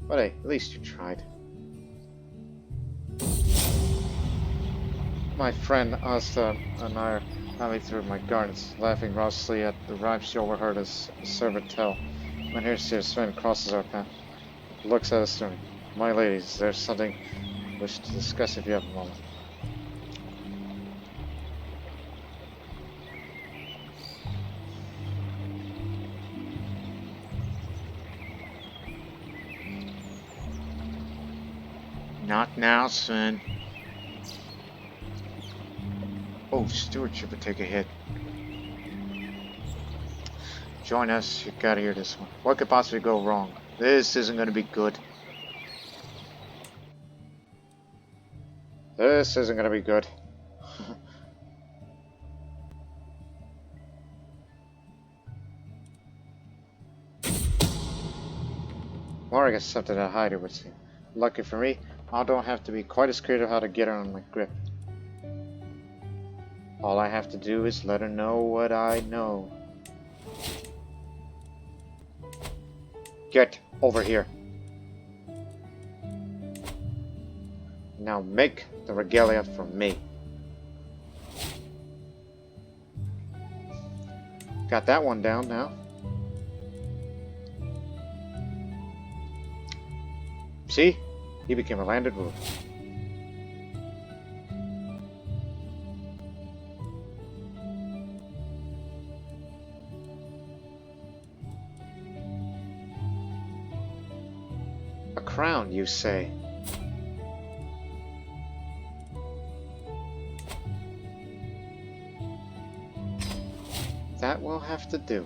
But hey, at least you tried. My friend Asta and I are running through my gardens, laughing raucously at the rhyme she overheard a servant tell. When here Sven crosses our path, looks at us sternly. My ladies, there's something I wish to discuss if you have a moment. Not now, Sven. Oh, stewardship would take a hit. Join us. You gotta hear this one. What could possibly go wrong? This isn't gonna be good. This isn't gonna be good. Morag has something to hide, it would seem. Lucky for me, I don't have to be quite as creative how to get her on my grip. All I have to do is let her know what I know. Get over here. Now make the regalia for me. Got that one down now. See? He became a landed ruler. A crown, you say? That will have to do.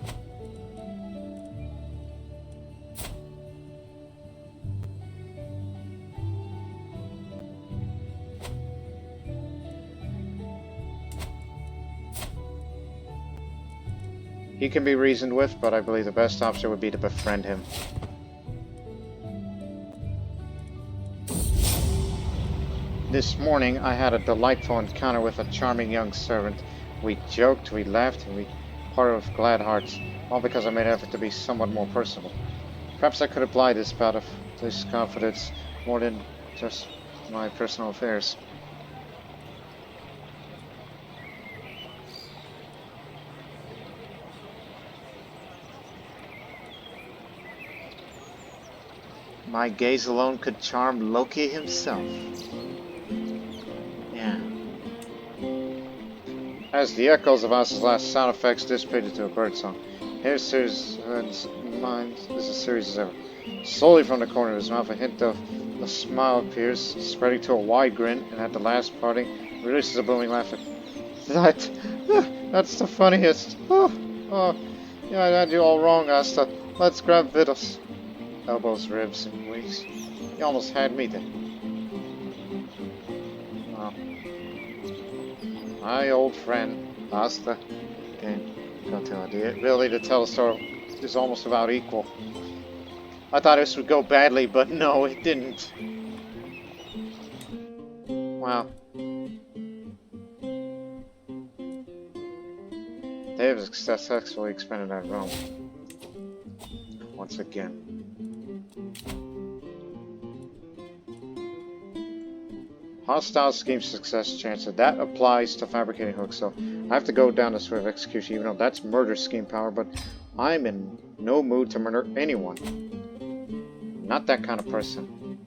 He can be reasoned with, but I believe the best option would be to befriend him. This morning I had a delightful encounter with a charming young servant. We joked, we laughed, and we parted with glad hearts, all because I made an effort to be somewhat more personable. Perhaps I could apply this bout of This confidence more than just my personal affairs. My gaze alone could charm Loki himself. Yeah. As the echoes of As's last sound effects dissipated to a birdsong, here's series mind is a series as ever. Slowly from the corner of his mouth, a hint of a smile appears, spreading to a wide grin, and at the last parting, releases a booming laugh. That's the funniest. Oh, yeah, I had you all wrong, Asta. Let's grab victuals. Elbows, ribs, and wings. You almost had me then. Well, my old friend, Asta, got the ability to tell a story is almost about equal. I thought this would go badly, but no, it didn't. Wow. They have successfully expanded our realm. Once again. Hostile scheme success chance. That applies to fabricating hooks, so I have to go down this way of execution, even though that's murder scheme power, but I'm in no mood to murder anyone. Not that kind of person.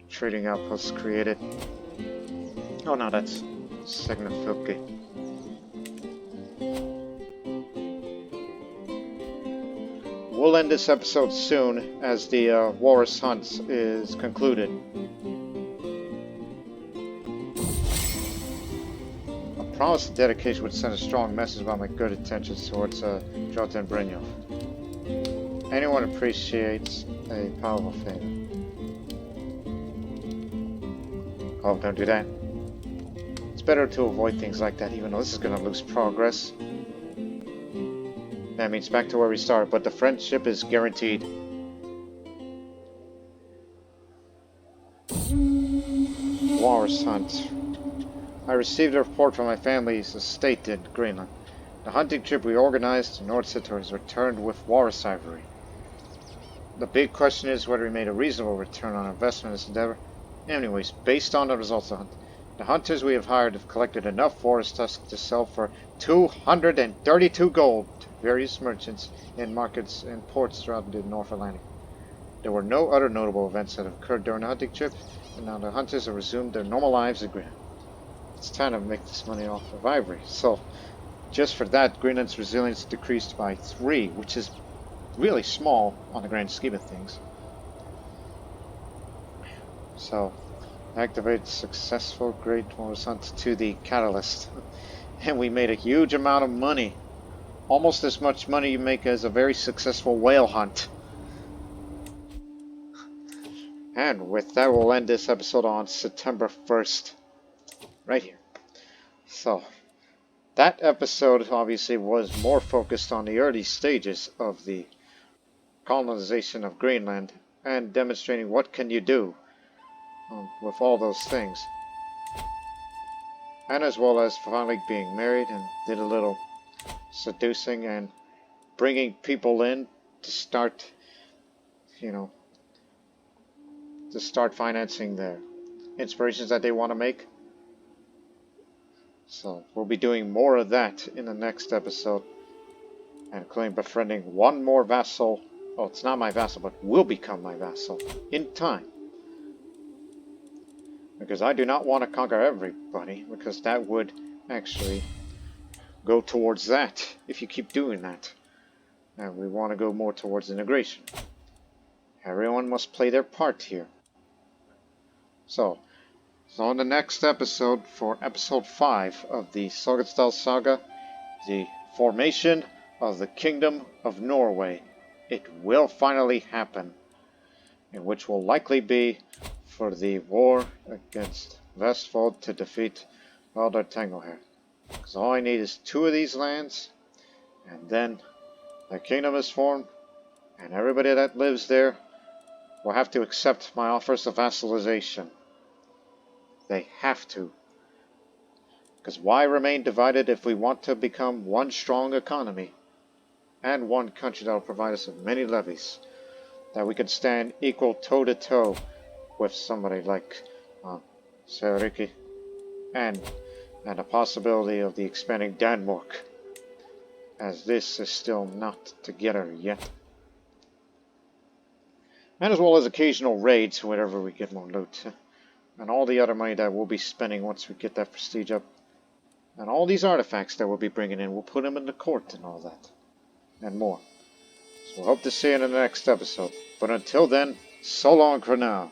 Trading outposts created. Oh no, that's significant. We'll end this episode soon as the Walrus Hunt is concluded. A promise of dedication would send a strong message about my good intentions towards Jota and Brynjolf. Anyone appreciates a powerful favor. Oh, don't do that. It's better to avoid things like that, even though this is going to lose progress. That means back to where we started, but the friendship is guaranteed. Walrus Hunt. I received a report from my family's estate in Greenland. The hunting trip we organized to Nordsetur has returned with Walrus Ivory. The big question is whether we made a reasonable return on investment in this endeavor. Anyways, based on the results of the hunt, the hunters we have hired have collected enough walrus tusks to sell for 232 gold to various merchants in markets and ports throughout the North Atlantic. There were no other notable events that have occurred during the hunting trip, and now the hunters have resumed their normal lives in Greenland. It's time to make this money off of ivory. So, just for that, Greenland's resilience decreased by 3, which is really small on the grand scheme of things. So, activate successful Great Walrus Hunt to the catalyst. And we made a huge amount of money. Almost as much money you make as a very successful whale hunt. And with that, we'll end this episode on September 1st. Right here. So, that episode obviously was more focused on the early stages of the colonization of Greenland and demonstrating what can you do with all those things. And as well as finally being married and did a little seducing and bringing people in to start, to start financing their inspirations that they want to make. So we'll be doing more of that in the next episode, and including befriending one more vassal. Well, it's not my vassal, but will become my vassal in time. Because I do not want to conquer everybody, because that would actually go towards that if you keep doing that. And we want to go more towards integration. Everyone must play their part here. So on the next episode, for episode 5 of the Sognsdal Saga, the formation of the Kingdom of Norway, it will finally happen, in which will likely be for the war against Vestfold to defeat Valdar Tangoher. Because all I need is 2 of these lands, and then the kingdom is formed, and everybody that lives there will have to accept my offers of vassalization. They have to. Because why remain divided if we want to become one strong economy? And one country that will provide us with many levies. That we can stand equal toe-to-toe with somebody like Sverige. And a possibility of the expanding Denmark. As this is still not together yet. And as well as occasional raids whenever we get more loot. And all the other money that we'll be spending once we get that prestige up. And all these artifacts that we'll be bringing in, we'll put them in the court and all that. And more. So we'll hope to see you in the next episode. But until then, so long for now.